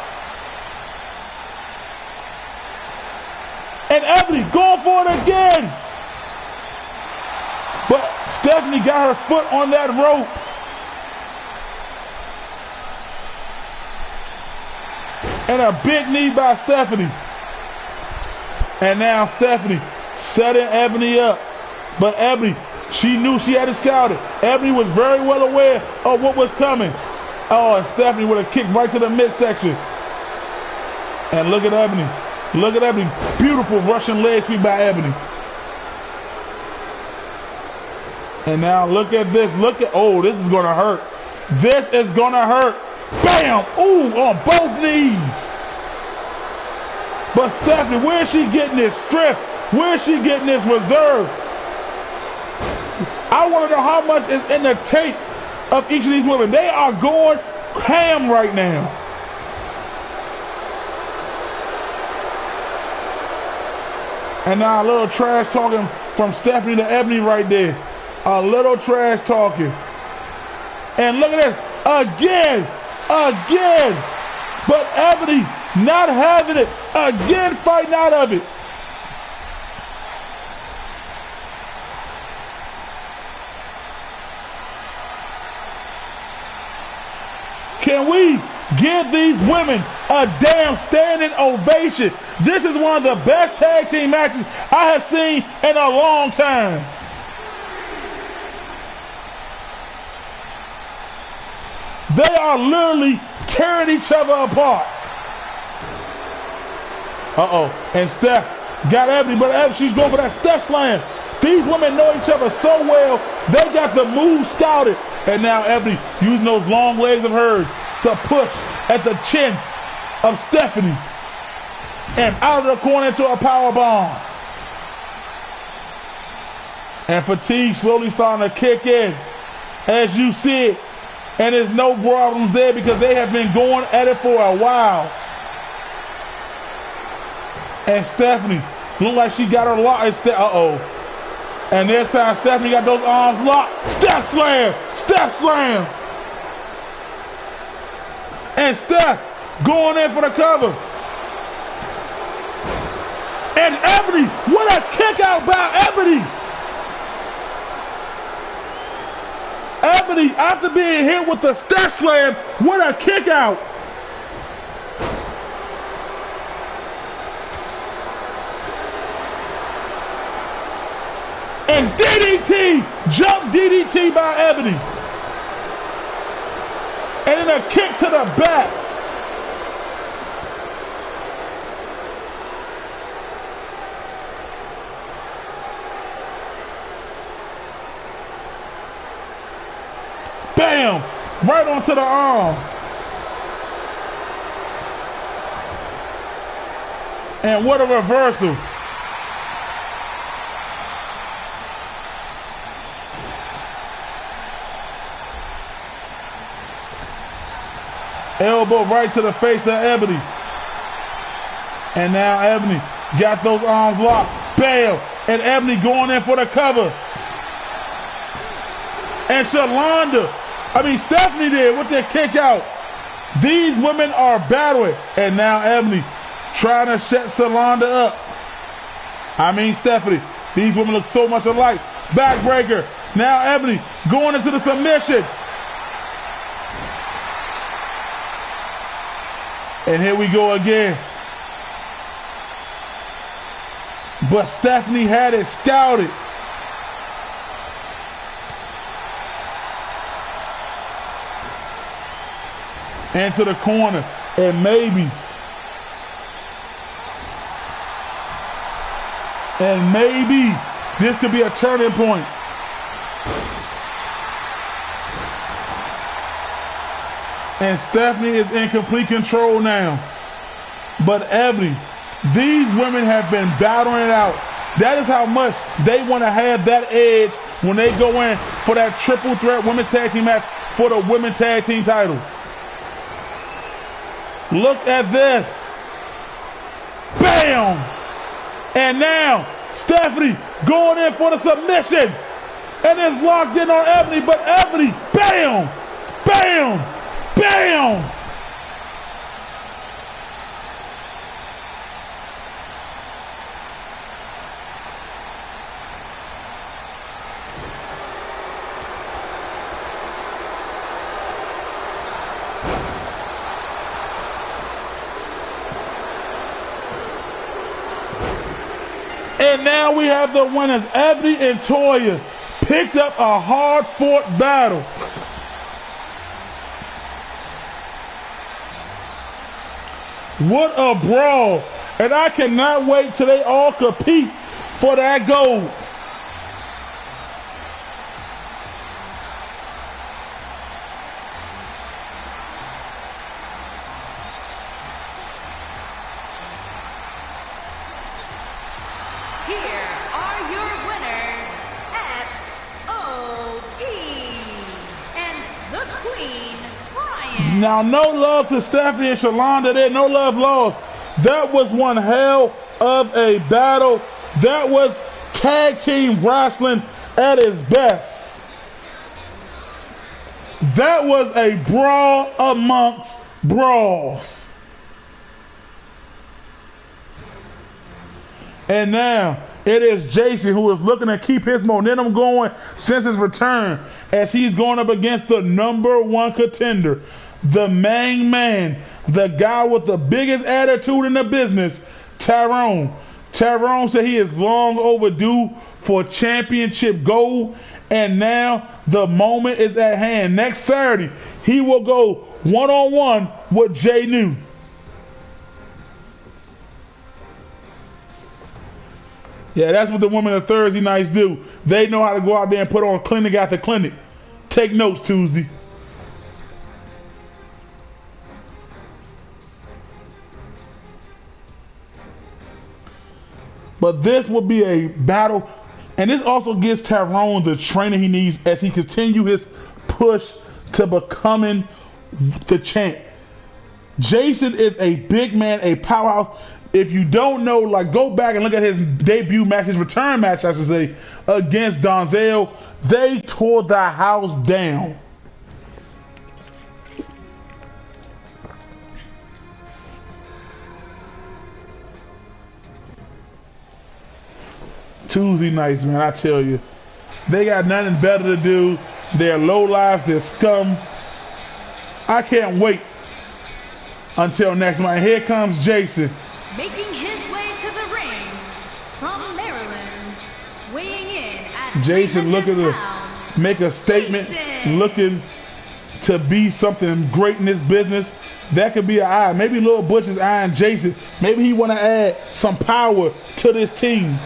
And Ebony going for it again. But Stephanie got her foot on that rope. And a big knee by Stephanie. And now Stephanie setting Ebony up. But Ebony, she knew she had it scouted. Ebony was very well aware of what was coming. And Stephanie with a kick right to the midsection. And look at Ebony. Look at Ebony. Beautiful Russian leg sweep by Ebony. And now look at this. This is going to hurt. This is going to hurt. Bam! Ooh, on both knees. But Stephanie, where is she getting this strength? Where is she getting this reserve? I want to know how much is in the tape of each of these women. They are going ham right now. And now a little trash talking from Stephanie to Ebony right there. A little trash talking. And look at this. Again. But Ebony not having it. Again fighting out of it. Can we give these women a damn standing ovation? This is one of the best tag team matches I have seen in a long time. They are literally tearing each other apart. And Steph got Ebony, but she's going for that Steph slam. These women know each other so well, they got the move scouted. And now Ebony using those long legs of hers to push at the chin of Stephanie. And out of the corner into a power bomb. And fatigue slowly starting to kick in, as you see it. And there's no problems there because they have been going at it for a while. And Stephanie look like she got her locked. Uh-oh. And this time Stephanie got those arms locked. Steph slam! Steph slam! And Steph going in for the cover. And Ebony, what a kick out by Ebony! Ebony, after being hit with the Steph slam, what a kick out! And DDT, jump DDT by Ebony. And then a kick to the back. Bam! Right onto the arm. And what a reversal. Elbow right to the face of Ebony. And now Ebony got those arms locked. Bam! And Ebony going in for the cover. And Stephanie did with their kick out. These women are battling. And now Ebony trying to shut Shalonda up. Stephanie. These women look so much alike. Backbreaker. Now Ebony going into the submission. And here we go again. But Stephanie had it scouted. Into the corner. And maybe this could be a turning point. And Stephanie is in complete control now. But Ebony, these women have been battling it out. That is how much they want to have that edge when they go in for that triple threat women's tag team match for the women's tag team titles. Look at this. Bam! And now Stephanie going in for the submission. And it's locked in on Ebony, but Ebony, bam! Bam! Bam! And now we have the winners. Ebony and Toya picked up a hard-fought battle. What a brawl. And I cannot wait till they all compete for that gold. Here are your winners, Wfcw, and the Queen, Brian. Now, no love to Stephanie and Shalonda there. No love lost. That was one hell of a battle. That was tag team wrestling at its best. That was a brawl amongst brawls. And now it is Jason who is looking to keep his momentum going since his return, as he's going up against the #1 contender, the main man, the guy with the biggest attitude in the business, Tyrone. Tyrone said he is long overdue for championship gold, and now the moment is at hand. Next Saturday, he will go one-on-one with Jay New. Yeah, that's what the women of Thursday nights do. They know how to go out there and put on clinic after clinic. Take notes, Tuesday. But this will be a battle. And this also gives Tyrone the training he needs as he continue his push to becoming the champ. Jason is a big man, a powerhouse. If you don't know, like, go back and look at his debut match, his return match, I should say, against Donzel. They tore the house down. Tuesday nights, man, I tell you, they got nothing better to do. They're low lives, they're scum. I can't wait until next month. Here comes Jason. Making his way to the ring from Maryland, weighing in at Jason looking 300 to pounds, make a statement, Jason. looking to be something great in this business. That could be an eye. Maybe Lil Butch is eyeing Jason. Maybe he want to add some power to this team.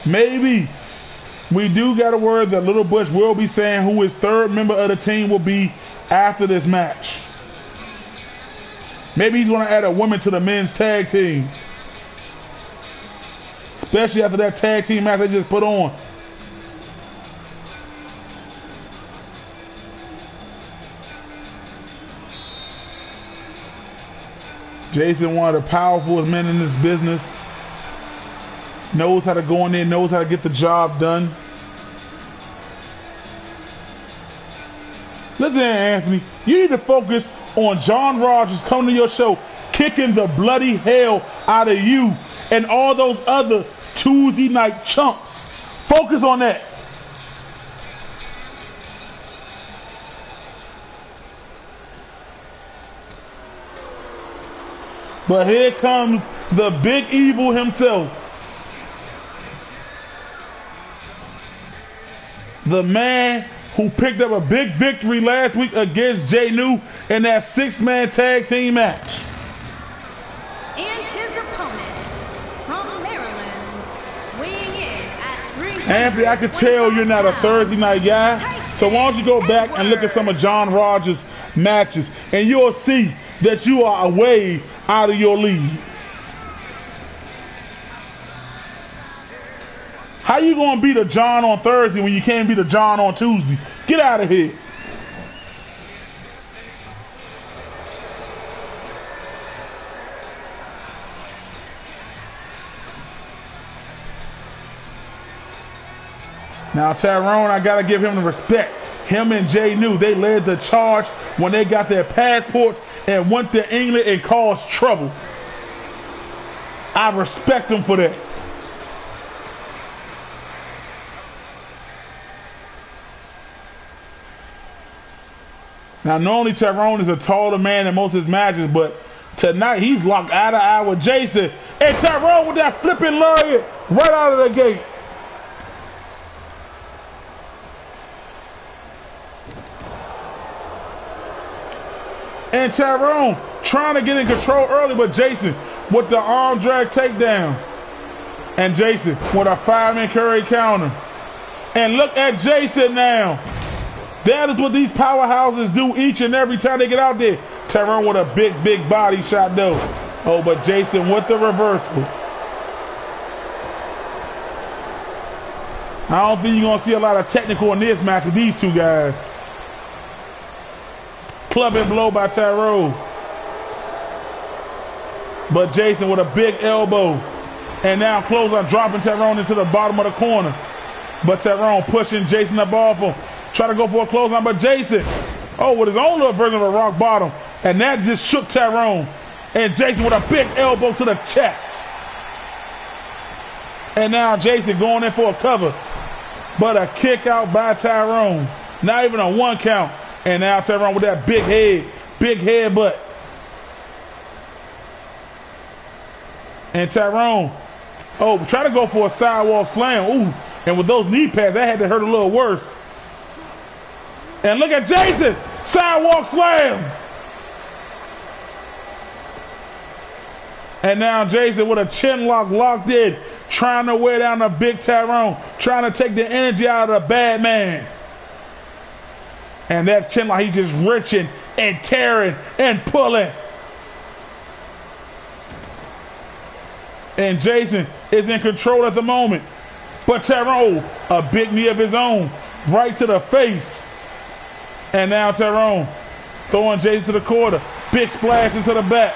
Maybe. We do got a word that Little Butch will be saying who his third member of the team will be after this match. Maybe he's going to add a woman to the men's tag team. Especially after that tag team match they just put on. Jason, one of the powerful men in this business. Knows how to go in there, knows how to get the job done. Listen, Anthony, you need to focus on John Rogers coming to your show, kicking the bloody hell out of you and all those other Tuesday night chumps. Focus on that. But here comes the big evil himself. The man who picked up a big victory last week against Jay New in that 6-man tag team match. And his opponent from Maryland, weighing in at 300 Anthony, I could tell you're not a Thursday night guy. So why don't you go back and look at some of John Rogers' matches and you'll see that you are way out of your league. How you gonna beat a John on Thursday when you can't beat a John on Tuesday? Get out of here. Now Tyrone, I gotta give him the respect. Him and Jay New, they led the charge when they got their passports and went to England and caused trouble. I respect them for that. Now, normally Tyrone is a taller man in most of his matches, but tonight he's locked eye to eye with Jason. And Tyrone with that flipping lariat right out of the gate. And Tyrone trying to get in control early, but Jason with the arm drag takedown. And Jason with a fireman carry counter. And look at Jason now. That is what these powerhouses do each and every time they get out there. Tyrone with a big body shot though. Oh, but Jason with the reversal. I don't think you're going to see a lot of technical in this match with these two guys. Clubbing blow by Tyrone. But Jason with a big elbow. And now clothesline dropping Tyrone into the bottom of the corner. But Tyrone pushing Jason up off him. Try to go for a clothesline, but Jason, with his own little version of a rock bottom. And that just shook Tyrone. And Jason with a big elbow to the chest. And now Jason going in for a cover. But a kick out by Tyrone. Not even a 1 count. And now Tyrone with that big head butt. And Tyrone, try to go for a sidewalk slam. Ooh, and with those knee pads, that had to hurt a little worse. And look at Jason, sidewalk slam. And now Jason with a chin lock locked in, trying to wear down the big Tyrone, trying to take the energy out of the bad man. And that chin lock, he's just wrenching and tearing and pulling. And Jason is in control at the moment. But Tyrone, a big knee of his own, right to the face. And now Tyrone throwing Jason to the quarter. Big splash into the back.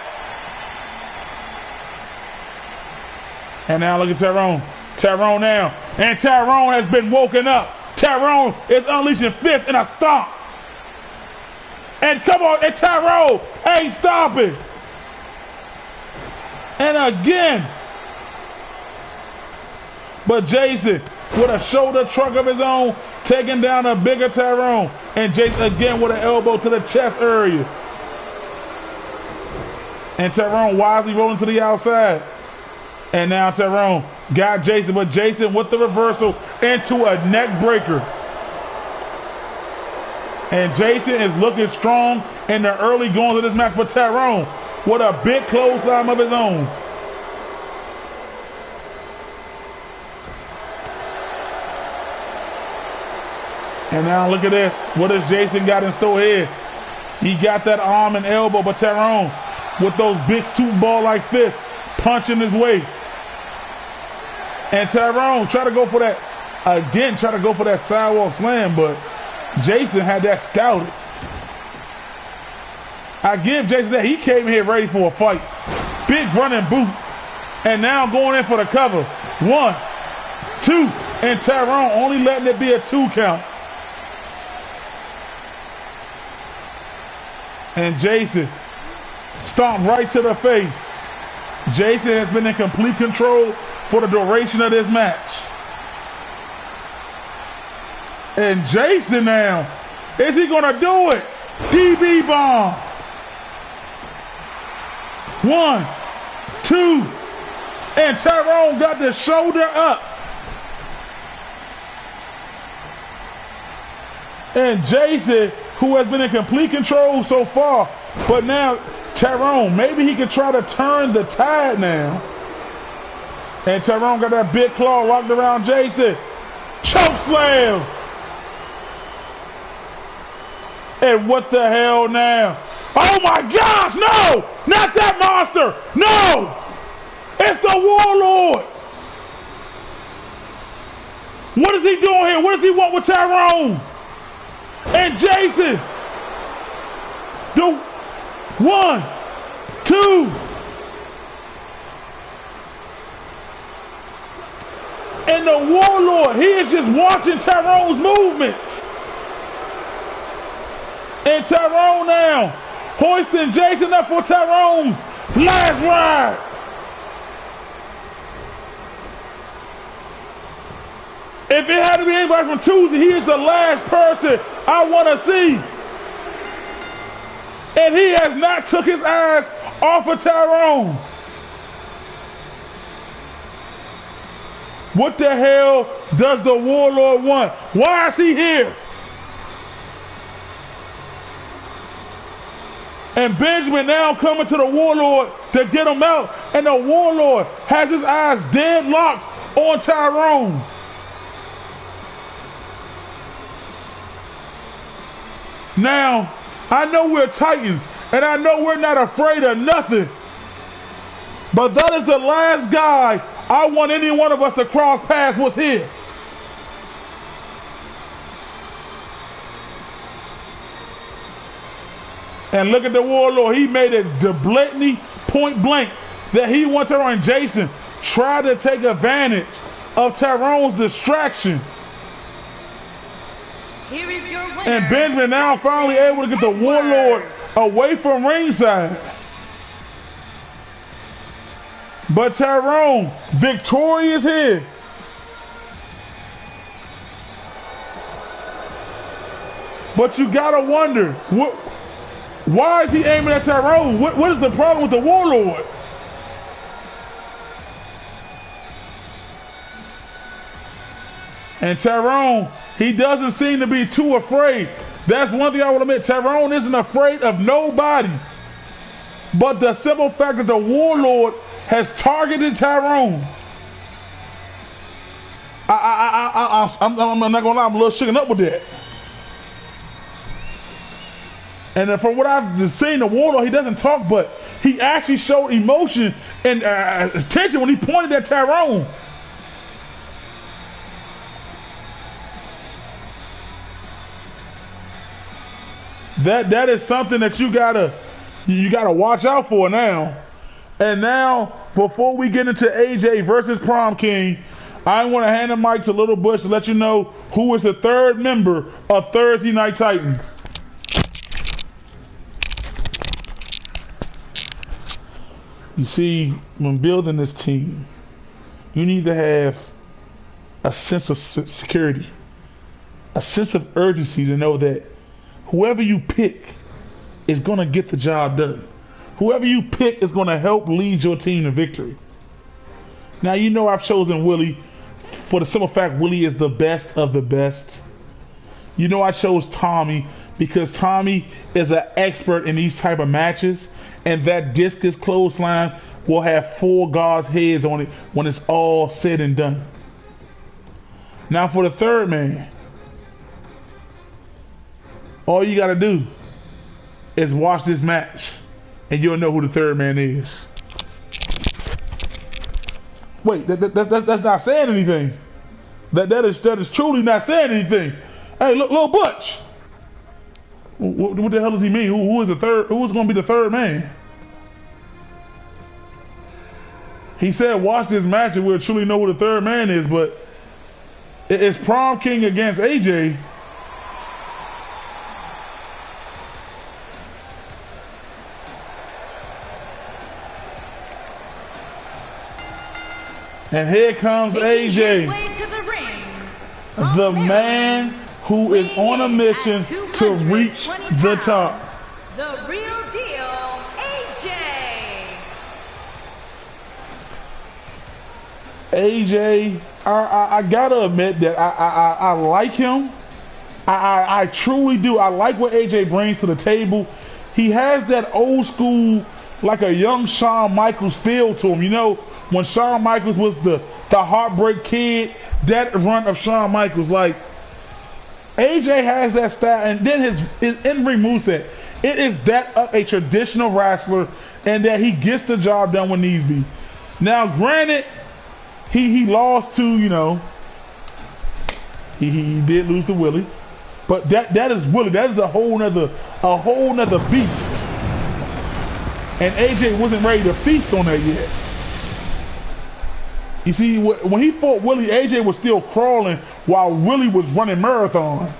And now look at Tyrone. Tyrone now. And Tyrone has been woken up. Tyrone is unleashing fists in a stomp. And come on, and Tyrone ain't stopping. And again. But Jason, with a shoulder truck of his own, taking down a bigger Tyrone. And Jason again with an elbow to the chest area. And Tyrone wisely rolling to the outside. And now Tyrone got Jason, but Jason with the reversal into a neck breaker. And Jason is looking strong in the early goings of this match, but Tyrone with a big clothesline of his own. And now look at this. What has Jason got in store here? He got that arm and elbow, but Tyrone with those big stoop ball-like fists punching his way. And Tyrone try to go for that, again, try to go for that sidewalk slam, but Jason had that scouted. I give Jason that he came here ready for a fight. Big running boot. And now going in for the cover. 1, 2, and Tyrone only letting it be a 2 count. And Jason stomped right to the face. Jason has been in complete control for the duration of this match. And Jason now, is he gonna do it? DB bomb. 1, 2, and Tyrone got the shoulder up. And Jason, who has been in complete control so far, but now Tyrone, maybe he can try to turn the tide now. And Tyrone got that big claw locked around Jason. Choke slam. And what the hell now? Oh my gosh, no! Not that monster! No! It's the Warlord! What is he doing here? What does he want with Tyrone? And Jason! The 1, 2. And the Warlord, he is just watching Tyrone's movements. And Tyrone now hoisting Jason up for Tyrone's last ride. If it had to be anybody from Tuesday, he is the last person I want to see. And he has not took his eyes off of Tyrone. What the hell does the Warlord want? Why is he here? And Benjamin now coming to the Warlord to get him out. And the Warlord has his eyes dead locked on Tyrone. Now, I know we're Titans, and I know we're not afraid of nothing. But that is the last guy I want any one of us to cross paths was here. And look at the Warlord. He made it blatantly point blank that he wants to run. Jason tried to take advantage of Tyrone's distraction. Here is your winner. And Benjamin now finally able to get the Warlord away from ringside. But Tyrone, victorious here. But you gotta wonder, why is he aiming at Tyrone? What is the problem with the Warlord? And Tyrone, he doesn't seem to be too afraid. That's one thing I will admit. Tyrone isn't afraid of nobody. But the simple fact that the Warlord has targeted Tyrone. I'm not gonna lie, I'm a little shaken up with that. And from what I've just seen, the Warlord, he doesn't talk, but he actually showed emotion and attention when he pointed at Tyrone. That is something that you gotta watch out for now. And now, before we get into AJ versus Prom King, I want to hand the mic to Little Bush to let you know who is the third member of Thursday Night Titans. You see, when building this team, you need to have a sense of security, a sense of urgency to know that whoever you pick is going to get the job done. Whoever you pick is going to help lead your team to victory. Now, you know I've chosen Willie for the simple fact Willie is the best of the best. You know I chose Tommy because Tommy is an expert in these type of matches, and that discus clothesline will have 4 guards' heads on it when it's all said and done. Now for the third man, all you got to do is watch this match and you'll know who the third man is. Wait, that's not saying anything. That is truly not saying anything. Hey, look, Lil Butch. What the hell does he mean? Who is the third? Who is going to be the third man? He said, "Watch this match and we'll truly know who the third man is." But it's Prom King against AJ. And here comes AJ, the man who is on a mission to reach the top. The real deal, AJ. AJ, I gotta admit that I like him. I truly do. I like what AJ brings to the table. He has that old school, like a young Shawn Michaels feel to him. You know, when Shawn Michaels was the Heartbreak Kid, that run of Shawn Michaels, like AJ has that style, and then his in-ring moveset, it is that of a traditional wrestler, and that he gets the job done when needs be. Now, granted, he lost to, you know, he did lose to Willie, but that is Willie. That is a whole nother beast, and AJ wasn't ready to feast on that yet. You see, when he fought Willie, AJ was still crawling while Willie was running marathons.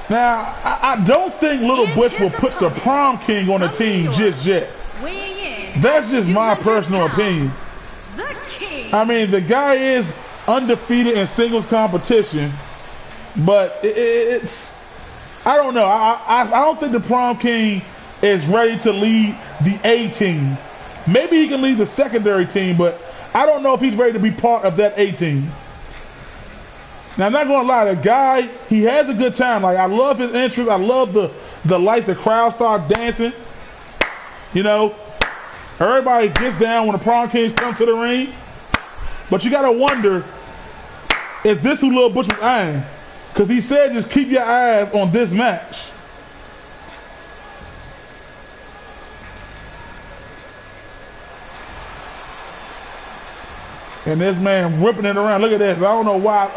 Now, I don't think Little Butch will put the Prom King on the team just yet. That's just my personal opinion. I mean, the guy is undefeated in singles competition, but it's... I don't know. I don't think the Prom King is ready to lead the A team. Maybe he can lead the secondary team, but I don't know if he's ready to be part of that A team. Now, I'm not going to lie. The guy, he has a good time. Like, I love his entrance. I love the lights. The crowd start dancing. You know, everybody gets down when the Prom Kings come to the ring. But you got to wonder, is this who Lil Butch was eyeing? Because he said just keep your eyes on this match. And this man whipping it around. Look at this. I don't know why.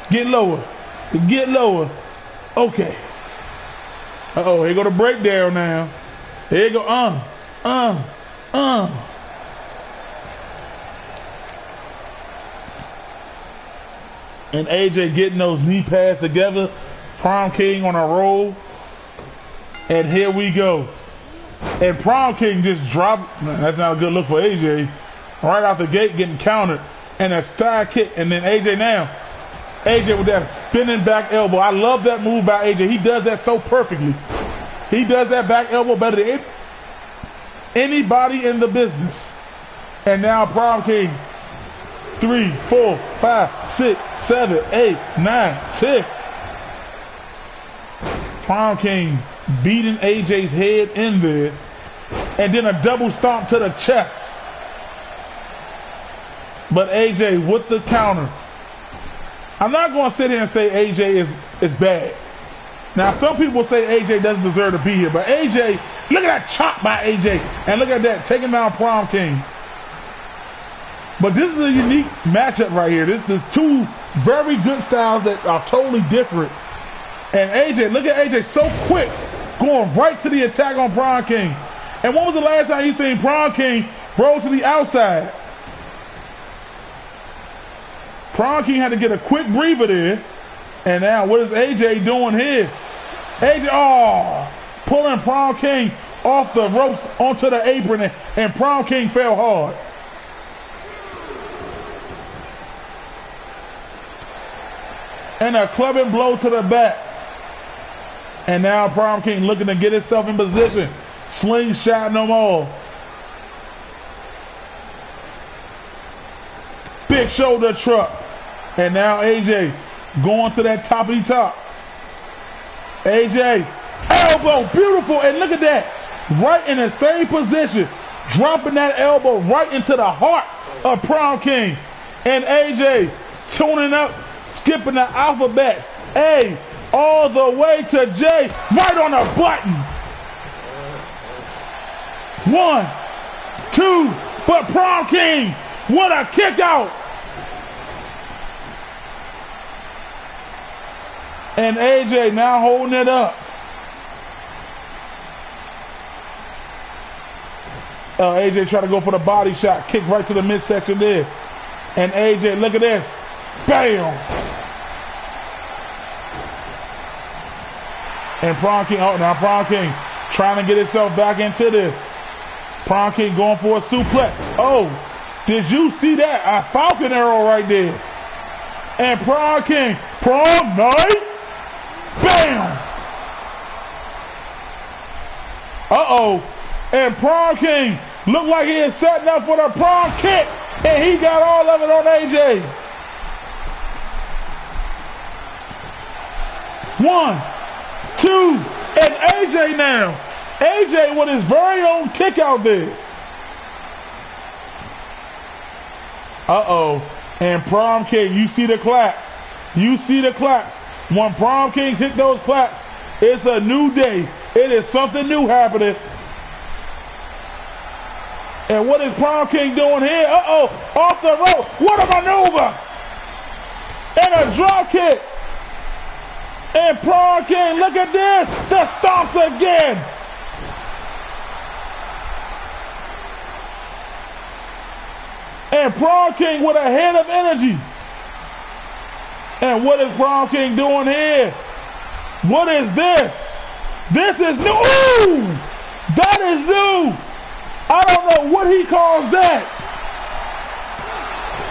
Get lower. Get lower. Okay. Uh-oh. Here go the breakdown now. Here you go. And AJ getting those knee pads together. Prom King on a roll. And here we go. And Prom King just dropped. That's not a good look for AJ. Right out the gate getting countered. And a side kick. And then AJ now. AJ with that spinning back elbow. I love that move by AJ. He does that so perfectly. He does that back elbow better than anybody in the business. And now Prom King. 3, 4, 5, 6, 7, 8, 9, 10. Prom King beating AJ's head in there. And then a double stomp to the chest. But AJ with the counter. I'm not going to sit here and say AJ is bad. Now, some people say AJ doesn't deserve to be here, but AJ, look at that chop by AJ, and look at that, taking down Prom King. But this is a unique matchup right here. There's two very good styles that are totally different. And AJ, look at AJ, so quick, going right to the attack on Prom King. And when was the last time you seen Prom King roll to the outside? Prom King had to get a quick breather there. And now what is AJ doing here? AJ, pulling Prom King off the ropes onto the apron, and Prom King fell hard. And a clubbing blow to the back. And now Prom King looking to get himself in position. Slingshot no more. Big shoulder truck. And now AJ going to that toppity top. AJ, elbow, beautiful. And look at that. Right in the same position. Dropping that elbow right into the heart of Prom King. And AJ tuning up, skipping the alphabet. A all the way to J, right on the button. 1, 2, but Prom King, what a kick out. And AJ now holding it up. AJ trying to go for the body shot. Kick right to the midsection there. And AJ, look at this. Bam! And Prom King, now Prom King trying to get himself back into this. Prom King going for a suplex. Oh, did you see that? A Falcon arrow right there. And Prom King, Prom Night. Bam! And Prom King looked like he is setting up for the prom kick, and he got all of it on AJ. 1, 2, and AJ now. AJ with his very own kick out there. And Prom King, you see the claps. You see the claps. When Prom King hit those claps, it's a new day. It is something new happening. And what is Prom King doing here? Off the rope. What a maneuver. And a drop kick. And Prom King, look at this. The stomps again. And Prom King with a hit of energy. And what is Prom King doing here? What is this? This is new. Ooh! That is new. I don't know what he calls that.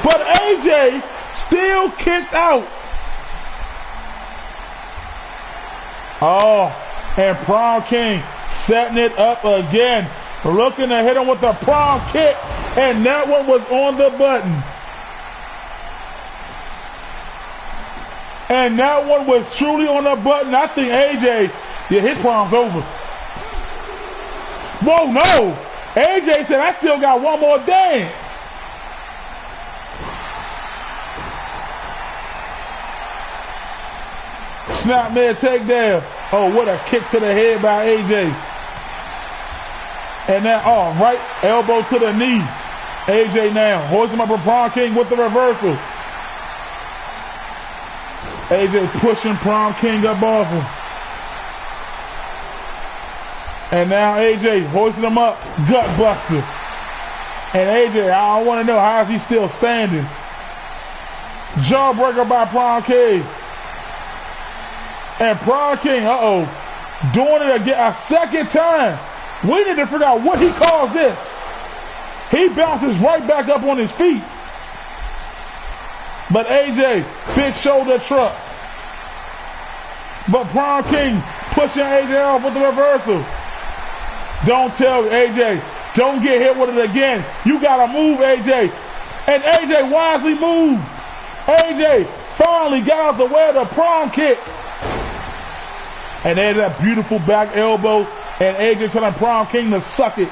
But AJ still kicked out. And Prom King setting it up again. Looking to hit him with the prom kick. And that one was on the button. And that one was truly on the button. I think AJ, his prom's over. Whoa, no. AJ said, I still got one more dance. Snapmare takedown. What a kick to the head by AJ. And now, right elbow to the knee. AJ now hoisting up a Prom King with the reversal. AJ pushing Prom King up off him. And now AJ hoisting him up, gut buster. And AJ, I want to know, how is he still standing? Jawbreaker by Prom King. And Prom King, doing it again a second time. We need to figure out what he calls this. He bounces right back up on his feet. But AJ, big shoulder truck. But Prom King pushing AJ off with the reversal. Don't tell AJ, don't get hit with it again. You gotta move, AJ. And AJ wisely moved. AJ finally got out the way of the prom kick. And there's that beautiful back elbow. And AJ telling Prom King to suck it.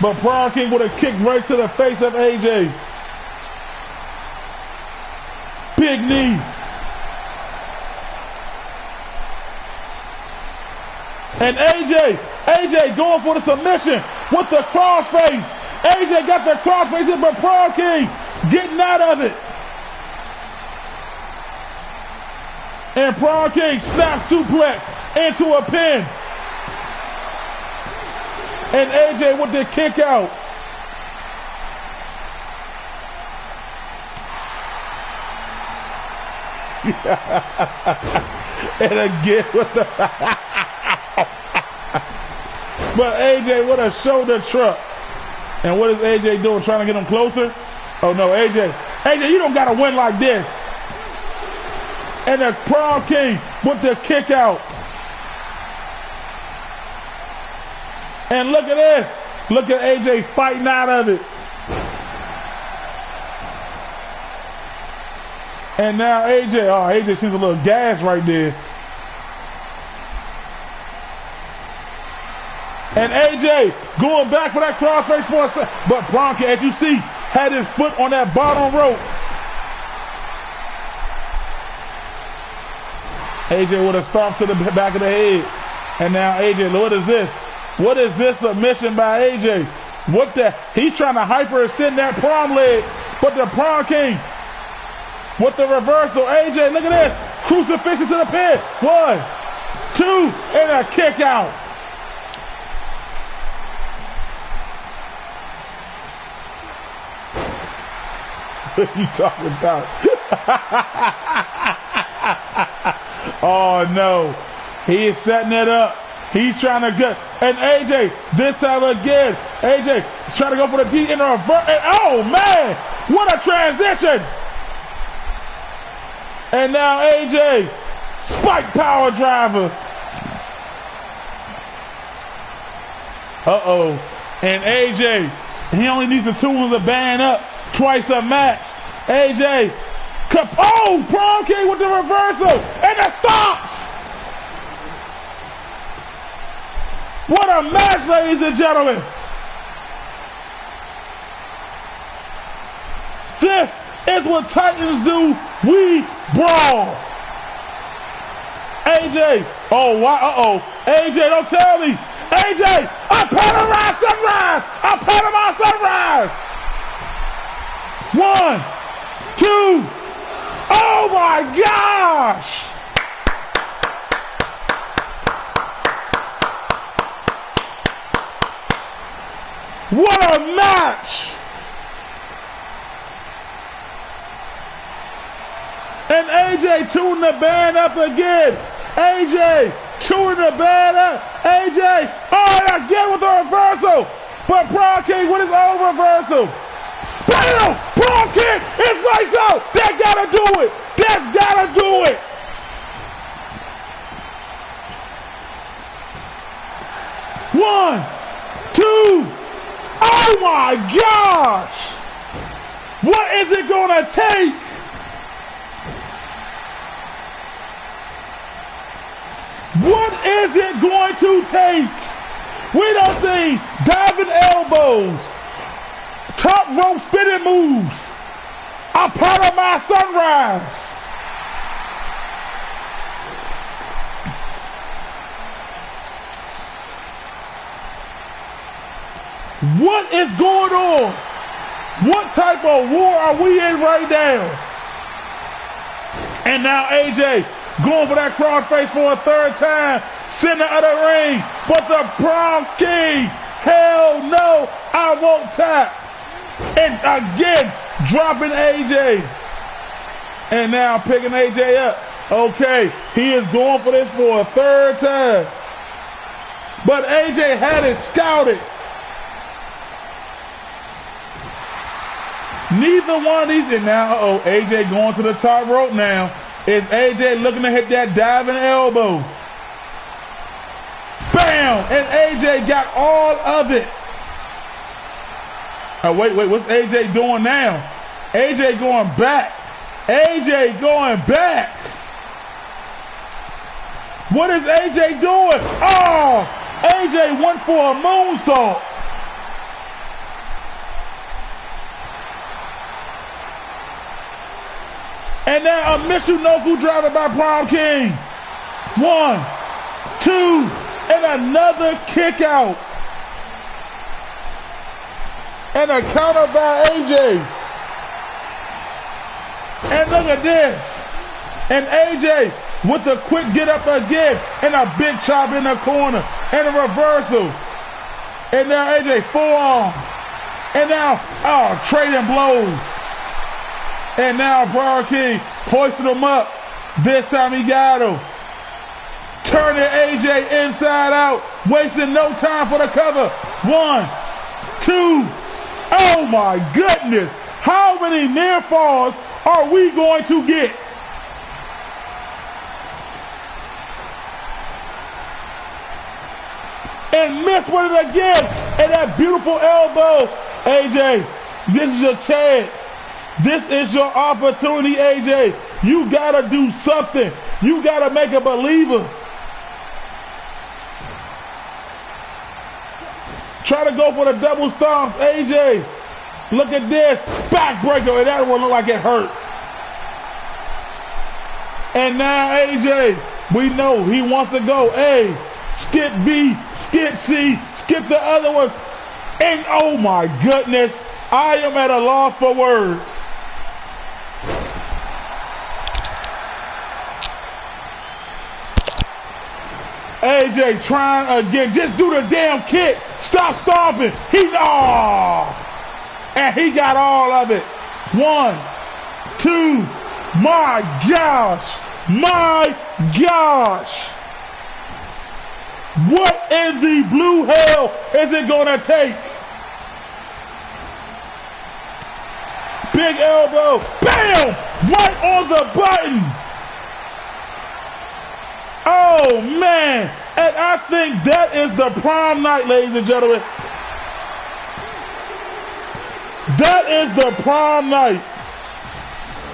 But Prawn King with a kick right to the face of AJ. Big knee. And AJ going for the submission with the crossface. AJ got the crossface in, but Prawn King getting out of it. And Prawn King snap suplex into a pin. And AJ with the kick out. And again with the but AJ with a shoulder truck. And what is AJ doing? Trying to get him closer? Oh no, AJ, you don't gotta win like this. And the Prawn King with the kick out. And look at this. Look at AJ fighting out of it. And now AJ seems a little gas right there. And AJ going back for that crossface for a second. But Prawn King, as you see, had his foot on that bottom rope. AJ with a stomp to the back of the head. And now AJ, what is this? What is this submission by AJ? He's trying to hyperextend that prom leg, but the Prawn King with the reversal. AJ, look at this. Crucifix to the pin. 1, 2, and a kick out. What are you talking about? Oh no. He is setting it up. He's trying to get, and AJ, this time again, AJ is trying to go for the beat in the reverse. Oh man, what a transition! And now AJ, spike power driver. Uh-oh. And AJ, he only needs the tools to band up twice a match. AJ, oh, Prawn King with the reversal, and it stops. What a match, ladies and gentlemen. This is what Titans do. We brawl. AJ, oh, why? Uh-oh. AJ, don't tell me. AJ, a Panama Sunrise. A Panama Sunrise. 1, 2. Oh, my gosh. What a match! And AJ tuning the band up again. AJ tuning the band up. AJ, oh, and again with the reversal. But Prawn King with his own reversal. Bam! Prawn King, it's lights out. They gotta do it. That's gotta do it. One, two. Oh my gosh! What is it gonna take? What is it going to take? We don't see diving elbows, top rope spinning moves, a Panama Sunrise. What is going on? What type of war are we in right now? And now AJ going for that crossface for a third time, center of the ring, but the Prawn King, hell no, I won't tap. And again, dropping AJ. And now picking AJ up. Okay, he is going for this for a third time. But AJ had it scouted. Neither one of these, and now, AJ going to the top rope now. Is AJ looking to hit that diving elbow? Bam! And AJ got all of it. Oh, wait, what's AJ doing now? AJ going back. AJ going back. What is AJ doing? Oh, AJ went for a moonsault. And now a Michinoku driver by Prom King. 1, 2, and another kick out. And a counter by AJ. And look at this. And AJ with the quick get up again. And a big chop in the corner. And a reversal. And now AJ forearm. And now, trading blows. And now Prom King hoisted him up. This time he got him. Turning AJ inside out. Wasting no time for the cover. 1, 2. Oh my goodness. How many near falls are we going to get? And missed with it again. And that beautiful elbow. AJ, this is your chance. This is your opportunity, AJ. You gotta do something. You gotta make a believer. Try to go for the double stomps, AJ. Look at this. Backbreaker, and that one looked like it hurt. And now AJ, we know he wants to go A, skip B, skip C, skip the other one. And oh my goodness, I am at a loss for words. AJ trying again. Just do the damn kick. Stop stomping. And he got all of it. 1, 2. My gosh. My gosh. What in the blue hell is it gonna take? Big elbow. Bam! Right on the button. Oh man, and I think that is the prom night, ladies and gentlemen. That is the prom night.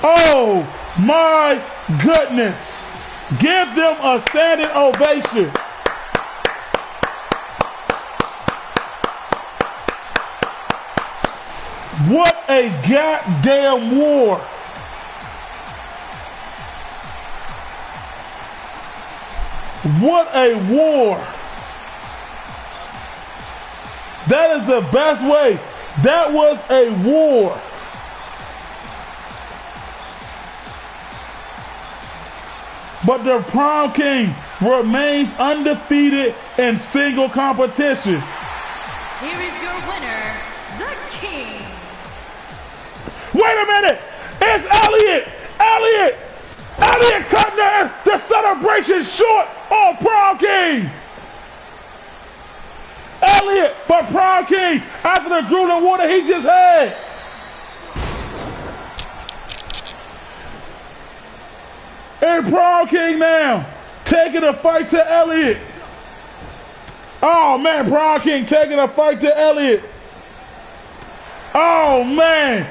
Oh my goodness. Give them a standing ovation. What a goddamn war. What a war. That is the best way. That was a war. But the Prom King remains undefeated in single competition. Here is your winner, the King. Wait a minute! It's Elliot! Elliot! Elliot cutting the celebration short on Prom King! Elliot, but Prom King, after the grueling water he just had. And Prom King now taking a fight to Elliot. Oh man, Prom King taking a fight to Elliot. Oh man.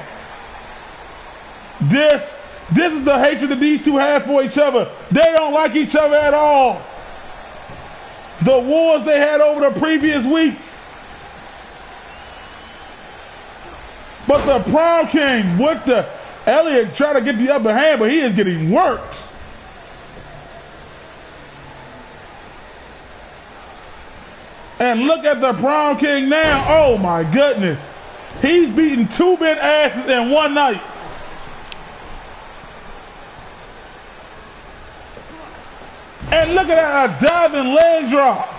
This is the hatred that these two have for each other. They don't like each other at all. The wars they had over the previous weeks. But the Prom King with the Elliot trying to get the upper hand, but he is getting worked. And look at the Prom King now. Oh my goodness. He's beating 2 men asses in one night. And look at that, a diving leg drop.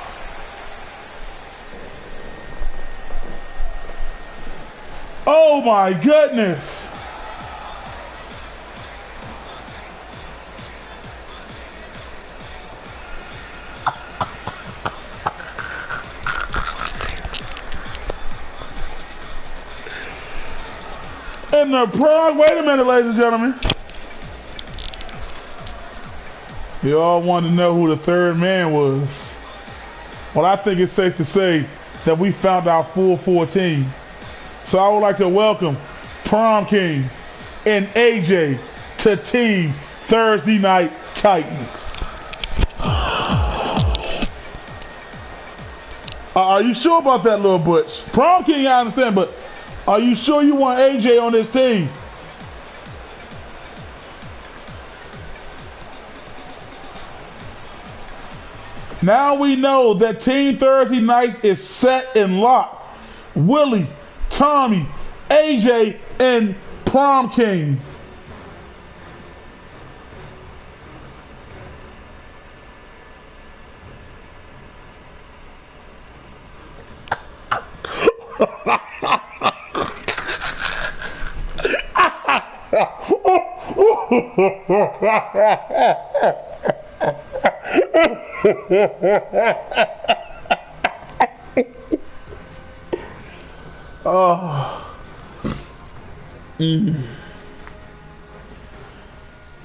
Oh my goodness. And the Prom, wait a minute, ladies and gentlemen. You all wanted to know who the third man was. Well, I think it's safe to say that we found our full 14. So I would like to welcome Prom King and AJ to Team Thursday Night Titans. Are you sure about that, little Butch? Prom King, I understand, but are you sure you want AJ on this team? Now we know that Team Thursday Nights is set and locked. Willie, Tommy, AJ, and Prom King.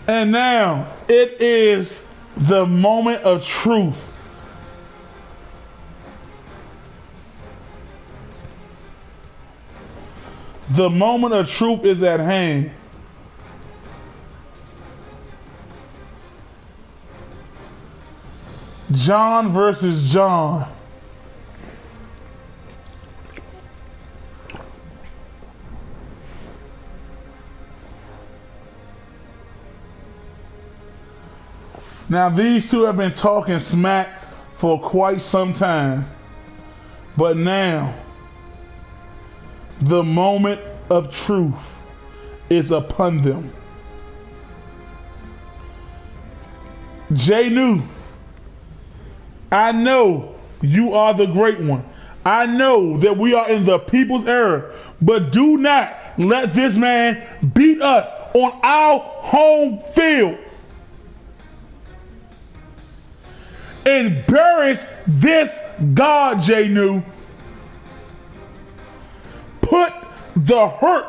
And now it is the moment of truth. The moment of truth is at hand. John versus John. Now these two have been talking smack for quite some time. But now, the moment of truth is upon them. J-New, I know you are the great one. I know that we are in the people's era, but do not let this man beat us on our home field. Embarrass this God, J-New. Put the hurt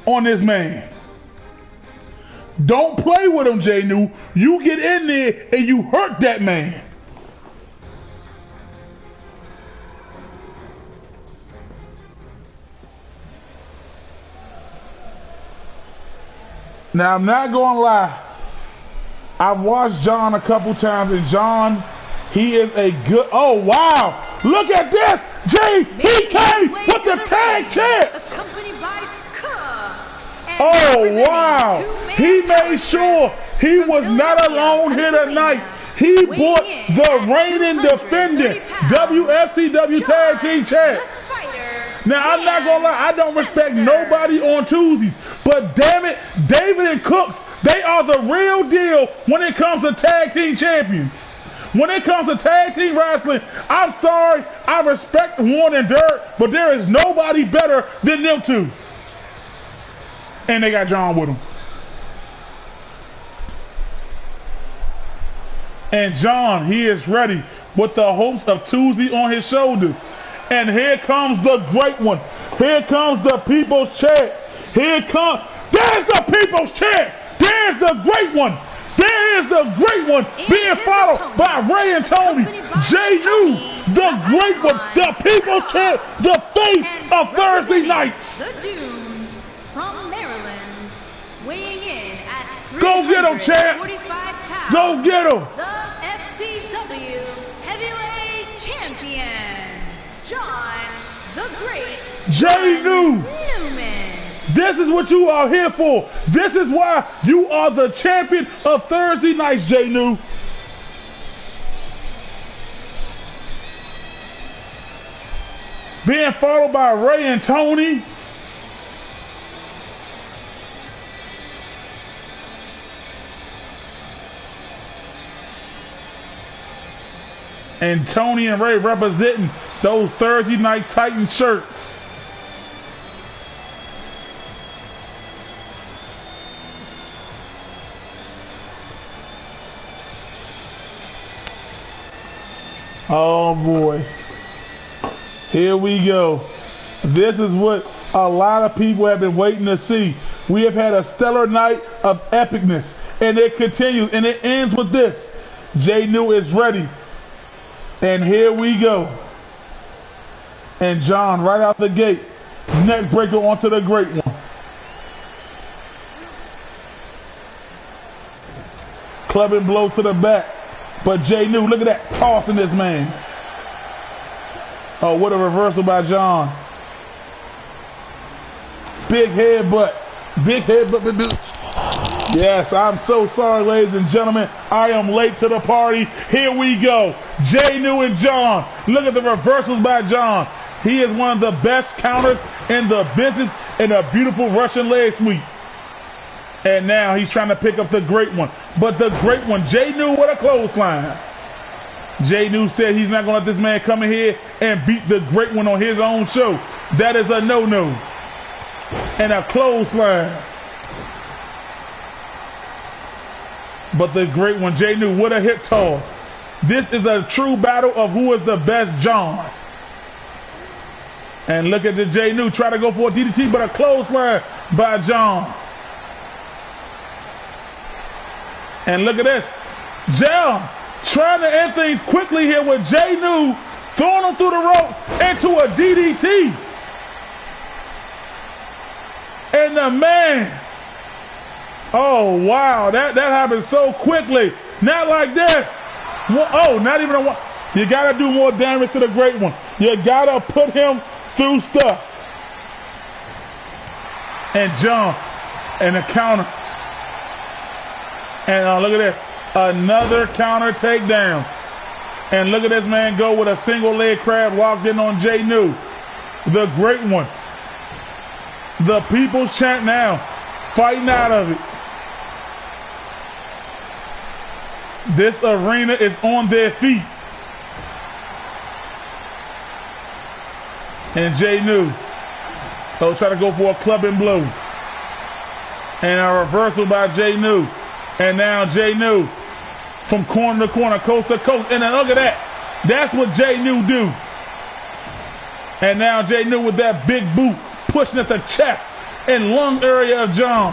on this man. Don't play with him, J-New. You get in there and you hurt that man. Now, I'm not going to lie. I've watched John a couple times, and John, he is a good... Oh, wow. Look at this. He came with the tag champs. Oh, wow. He made sure he was not alone here tonight. He brought the reigning defending WFCW Tag Team Champ. Now, I'm not going to lie. I don't respect nobody on Tuesdays. But damn it, David and Cooks, they are the real deal when it comes to tag team champions. When it comes to tag team wrestling, I'm sorry, I respect Warren and Dirt, but there is nobody better than them two. And they got John with them. And John, he is ready with the hopes of Tuesday on his shoulders. And here comes the great one. Here comes the people's champ. Here comes, there's the people's champ. There's the great one. There is the great one being followed by Ray and Tony. J-New, the great one, the people's champ, the face of Thursday nights. The Doom from Maryland, weighing in at Go get him, champ. 45 pounds. Go get him. The FCW Heavyweight Champion, John the Great J-New. Newman. This is what you are here for. This is why you are the champion of Thursday nights, J-New. Being followed by Ray and Tony. And Tony and Ray representing those Thursday Night Titan shirts. Oh boy. Here we go. This is what a lot of people have been waiting to see. We have had a stellar night of epicness, and it continues, and it ends with this. J-New is ready. And here we go. And John, right out the gate, neck breaker onto the great one. Clubbing blow to the back. But J-New, look at that, tossing this man. Oh, what a reversal by John. Big headbutt. Big headbutt to do. Yes, I'm so sorry, ladies and gentlemen. I am late to the party. Here we go. Jay New and John. Look at the reversals by John. He is one of the best counters in the business in a beautiful Russian leg sweep. And now he's trying to pick up the great one. But the great one, Jay New with a clothesline. Jay New said he's not going to let this man come in here and beat the great one on his own show. That is a no-no. And a clothesline. But the great one, Jay New with a hip toss. This is a true battle of who is the best John. And look at the Jay New try to go for a DDT, but a clothesline by John. And look at this. John trying to end things quickly here with Jay New throwing him through the ropes into a DDT. And the man, oh wow, that happened so quickly. Not like this. Oh, not even a one. You gotta do more damage to the great one. You gotta put him through stuff. And John, and a counter. And look at this. Another counter takedown. And look at this man go with a single leg crab walked in on Jay New. The great one. The people's chant now. Fighting out of it. This arena is on their feet. And Jay New. So try to go for a clubbing blow. And a reversal by Jay New. And now Jay New from corner to corner, coast to coast. And then look at that. That's what Jay New do. And now Jay New with that big boot pushing at the chest and lung area of John.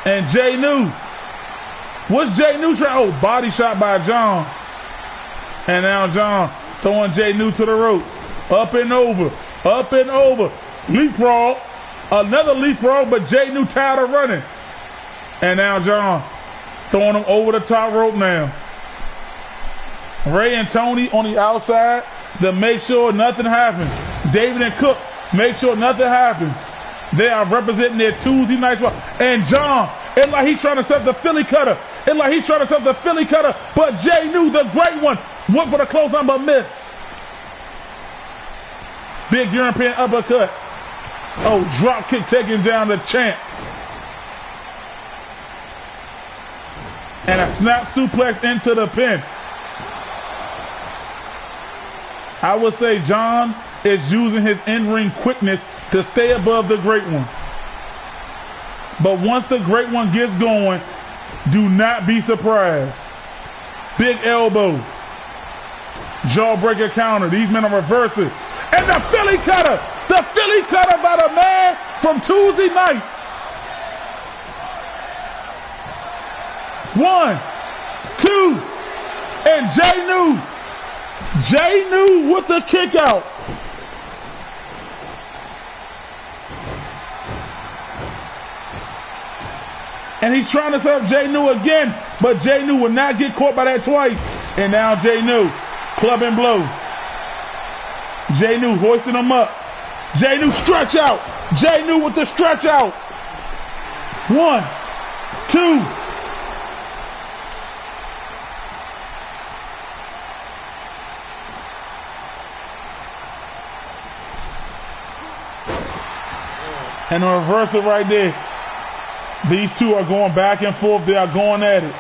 And Jay New. What's Jay New trying? Oh, body shot by John. And now John throwing Jay New to the ropes. Up and over. Up and over. Leapfrog. Another leapfrog, but Jay New tired of running. And now John throwing him over the top rope now. Ray and Tony on the outside to make sure nothing happens. David and Cook make sure nothing happens. They are representing their Tuesday nights. And John, it's like he's trying to set the Philly cutter. It's like he's trying to set the Philly cutter. But Jay New, the great one, went for the clothesline but missed. Big European uppercut. Oh, drop kick taking down the champ. And a snap suplex into the pin. I would say John is using his in-ring quickness to stay above the great one. But once the great one gets going, do not be surprised. Big elbow. Jawbreaker counter. These men are reversing. And the Philly cutter. The Philly cutter by the man from Tuesday nights. 1, 2, and Jay New. Jay New with the kick out. And he's trying to set up Jay New again, but Jay New will not get caught by that twice. And now Jay New, club and blow. Jay New hoisting him up. Jay New stretch out. Jay New with the stretch out. 1, 2. And a reversal right there. These two are going back and forth. They are going at it.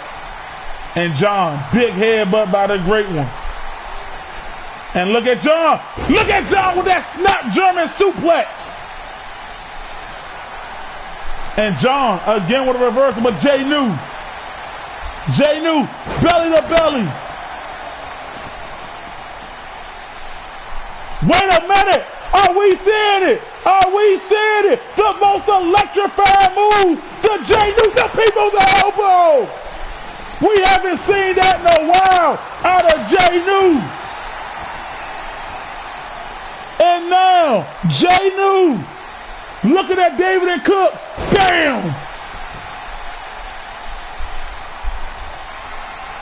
And John, big headbutt by the great one. And look at John. Look at John with that snap German suplex. And John again with a reversal, but Jay New. Jay New, belly to belly. Wait a minute. Are we seeing it? Are we seeing it? The most electrifying move. The Jay New, the people's elbow. We haven't seen that in a while out of Jay New. And now, Jay New, looking at David and Cooks. Bam!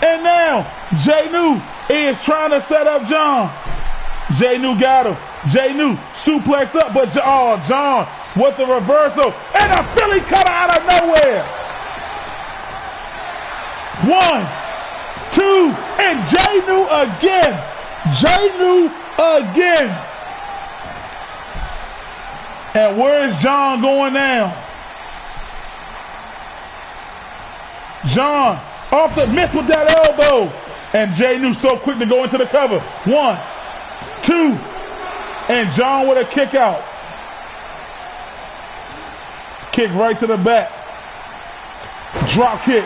And now, Jay New is trying to set up John. Jay New got him. Jay New suplex up, but John with the reversal and a Philly cutter out of nowhere. 1, 2, and Jay New again. Jay New again. And where's John going now? John off the miss with that elbow. And Jay New so quick to go into the cover. 1, 2, and John with a kick out. Kick right to the back. Drop kick.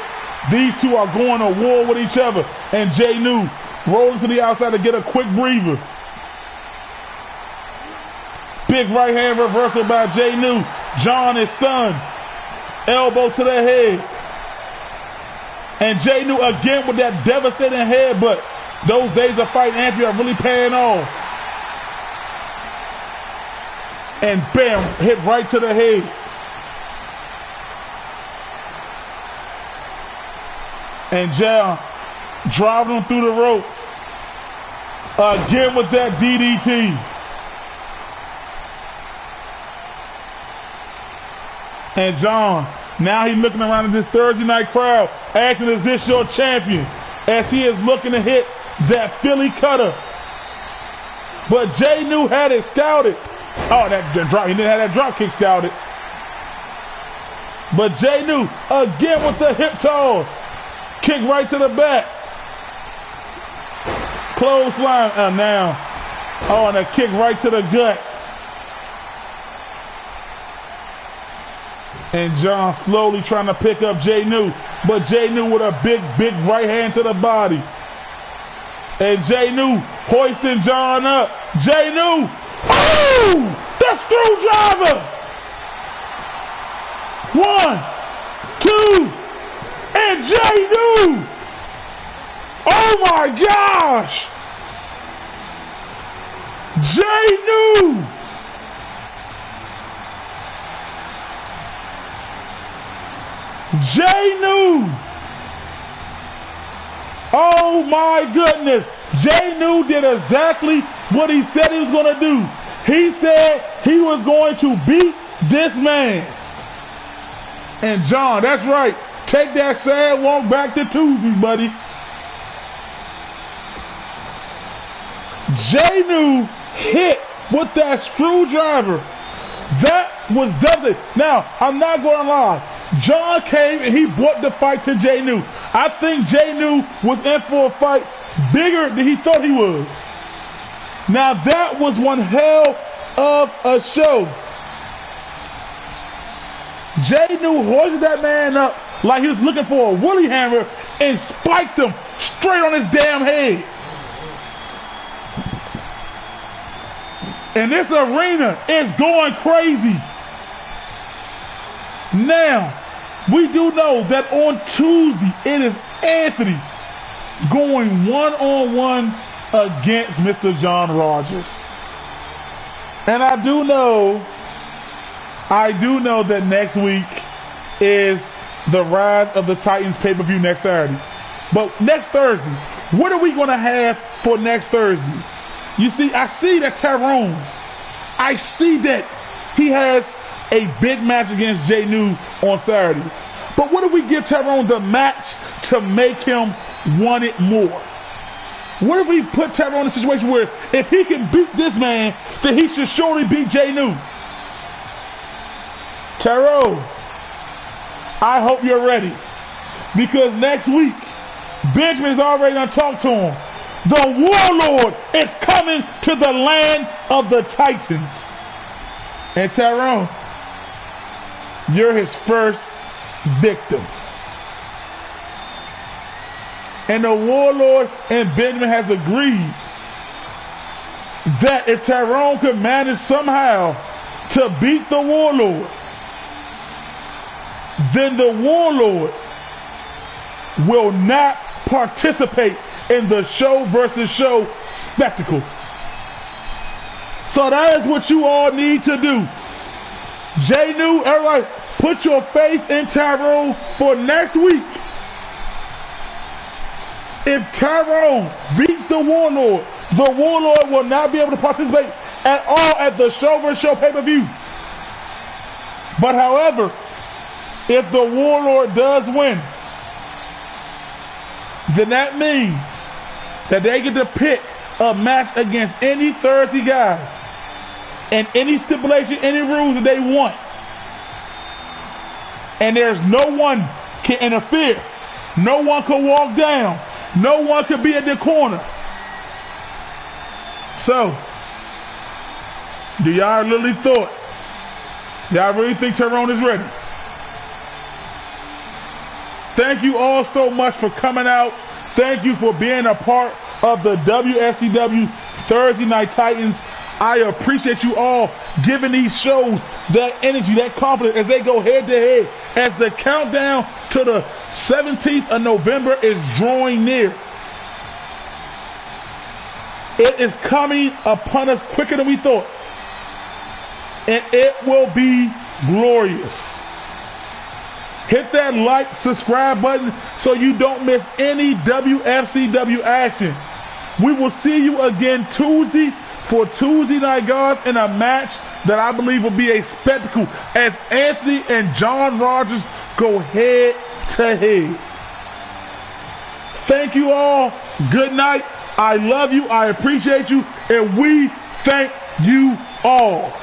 These two are going to war with each other. And Jay New rolling to the outside to get a quick breather. Big right hand reversal by Jay New. John is stunned. Elbow to the head. And Jay New again with that devastating headbutt. Those days of fighting Anthony are really paying off. And bam, hit right to the head. And John driving him through the ropes. Again with that DDT. And John, now he's looking around at this Thursday night crowd, asking, is this your champion? As he is looking to hit that Philly cutter. But Jay New had it scouted. Oh, that drop, he didn't have that drop kick scouted. But Jay New, again with the hip toss. Kick right to the back. Clothesline, now. Oh, and a kick right to the gut. And John slowly trying to pick up Jay New. But Jay New with a big right hand to the body. And Jay New hoisting John up. Jay New. Oh! The screwdriver! 1, 2, and Jay New! Oh my gosh! Jay New! Jay New! Oh my goodness! Jay New did exactly what he said he was going to do. He said he was going to beat this man. And John, that's right. Take that sad walk back to Tuesdays, buddy. Jay New hit with that screwdriver. That was definitely. Now, I'm not going to lie. John came and he brought the fight to Jay New. I think Jay New was in for a fight bigger than he thought he was. Now that was one hell of a show. Jay New hoisted that man up like he was looking for a woolly hammer and spiked him straight on his damn head. And this arena is going crazy. Now, we do know that on Tuesday, it is Anthony going one-on-one against Mr. John Rogers. And I do know that next week is the Rise of the Titans pay-per-view next Saturday. But next Thursday, what are we going to have for next Thursday? You see, I see that Tyrone, I see that he has a big match against Jay New on Saturday. But what if we give Tyrone the match to make him want it more? What if we put Tyrone in a situation where if he can beat this man, then he should surely beat Jay New? Tyrone, I hope you're ready. Because next week, Benjamin's already going to talk to him. The Warlord is coming to the land of the Titans. And Tyrone, you're his first victim. And the Warlord and Benjamin has agreed that if Tyrone could manage somehow to beat the Warlord, then the Warlord will not participate in the show versus show spectacle. So that is what you all need to do. Jay New, everybody, put your faith in Tyrone for next week. If Tyrone beats the Warlord will not be able to participate at all at the Show vs. Show pay-per-view. But however, if the Warlord does win, then that means that they get to pick a match against any Thursday guy and any stipulation, any rules that they want. And there's no one can interfere. No one can walk down. No one can be at the corner. So, do y'all really thought? Y'all really think Tyrone is ready? Thank you all so much for coming out. Thank you for being a part of the Wfcw Thursday Night Titans. I appreciate you all giving these shows that energy, that confidence as they go head to head. As the countdown to the 17th of November is drawing near. It is coming upon us quicker than we thought. And it will be glorious. Hit that like, subscribe button so you don't miss any WFCW action. We will see you again Tuesday for Tuesday Night Guards in a match that I believe will be a spectacle as Anthony and John Rogers go head to head. Thank you all. Good night. I love you. I appreciate you. And we thank you all.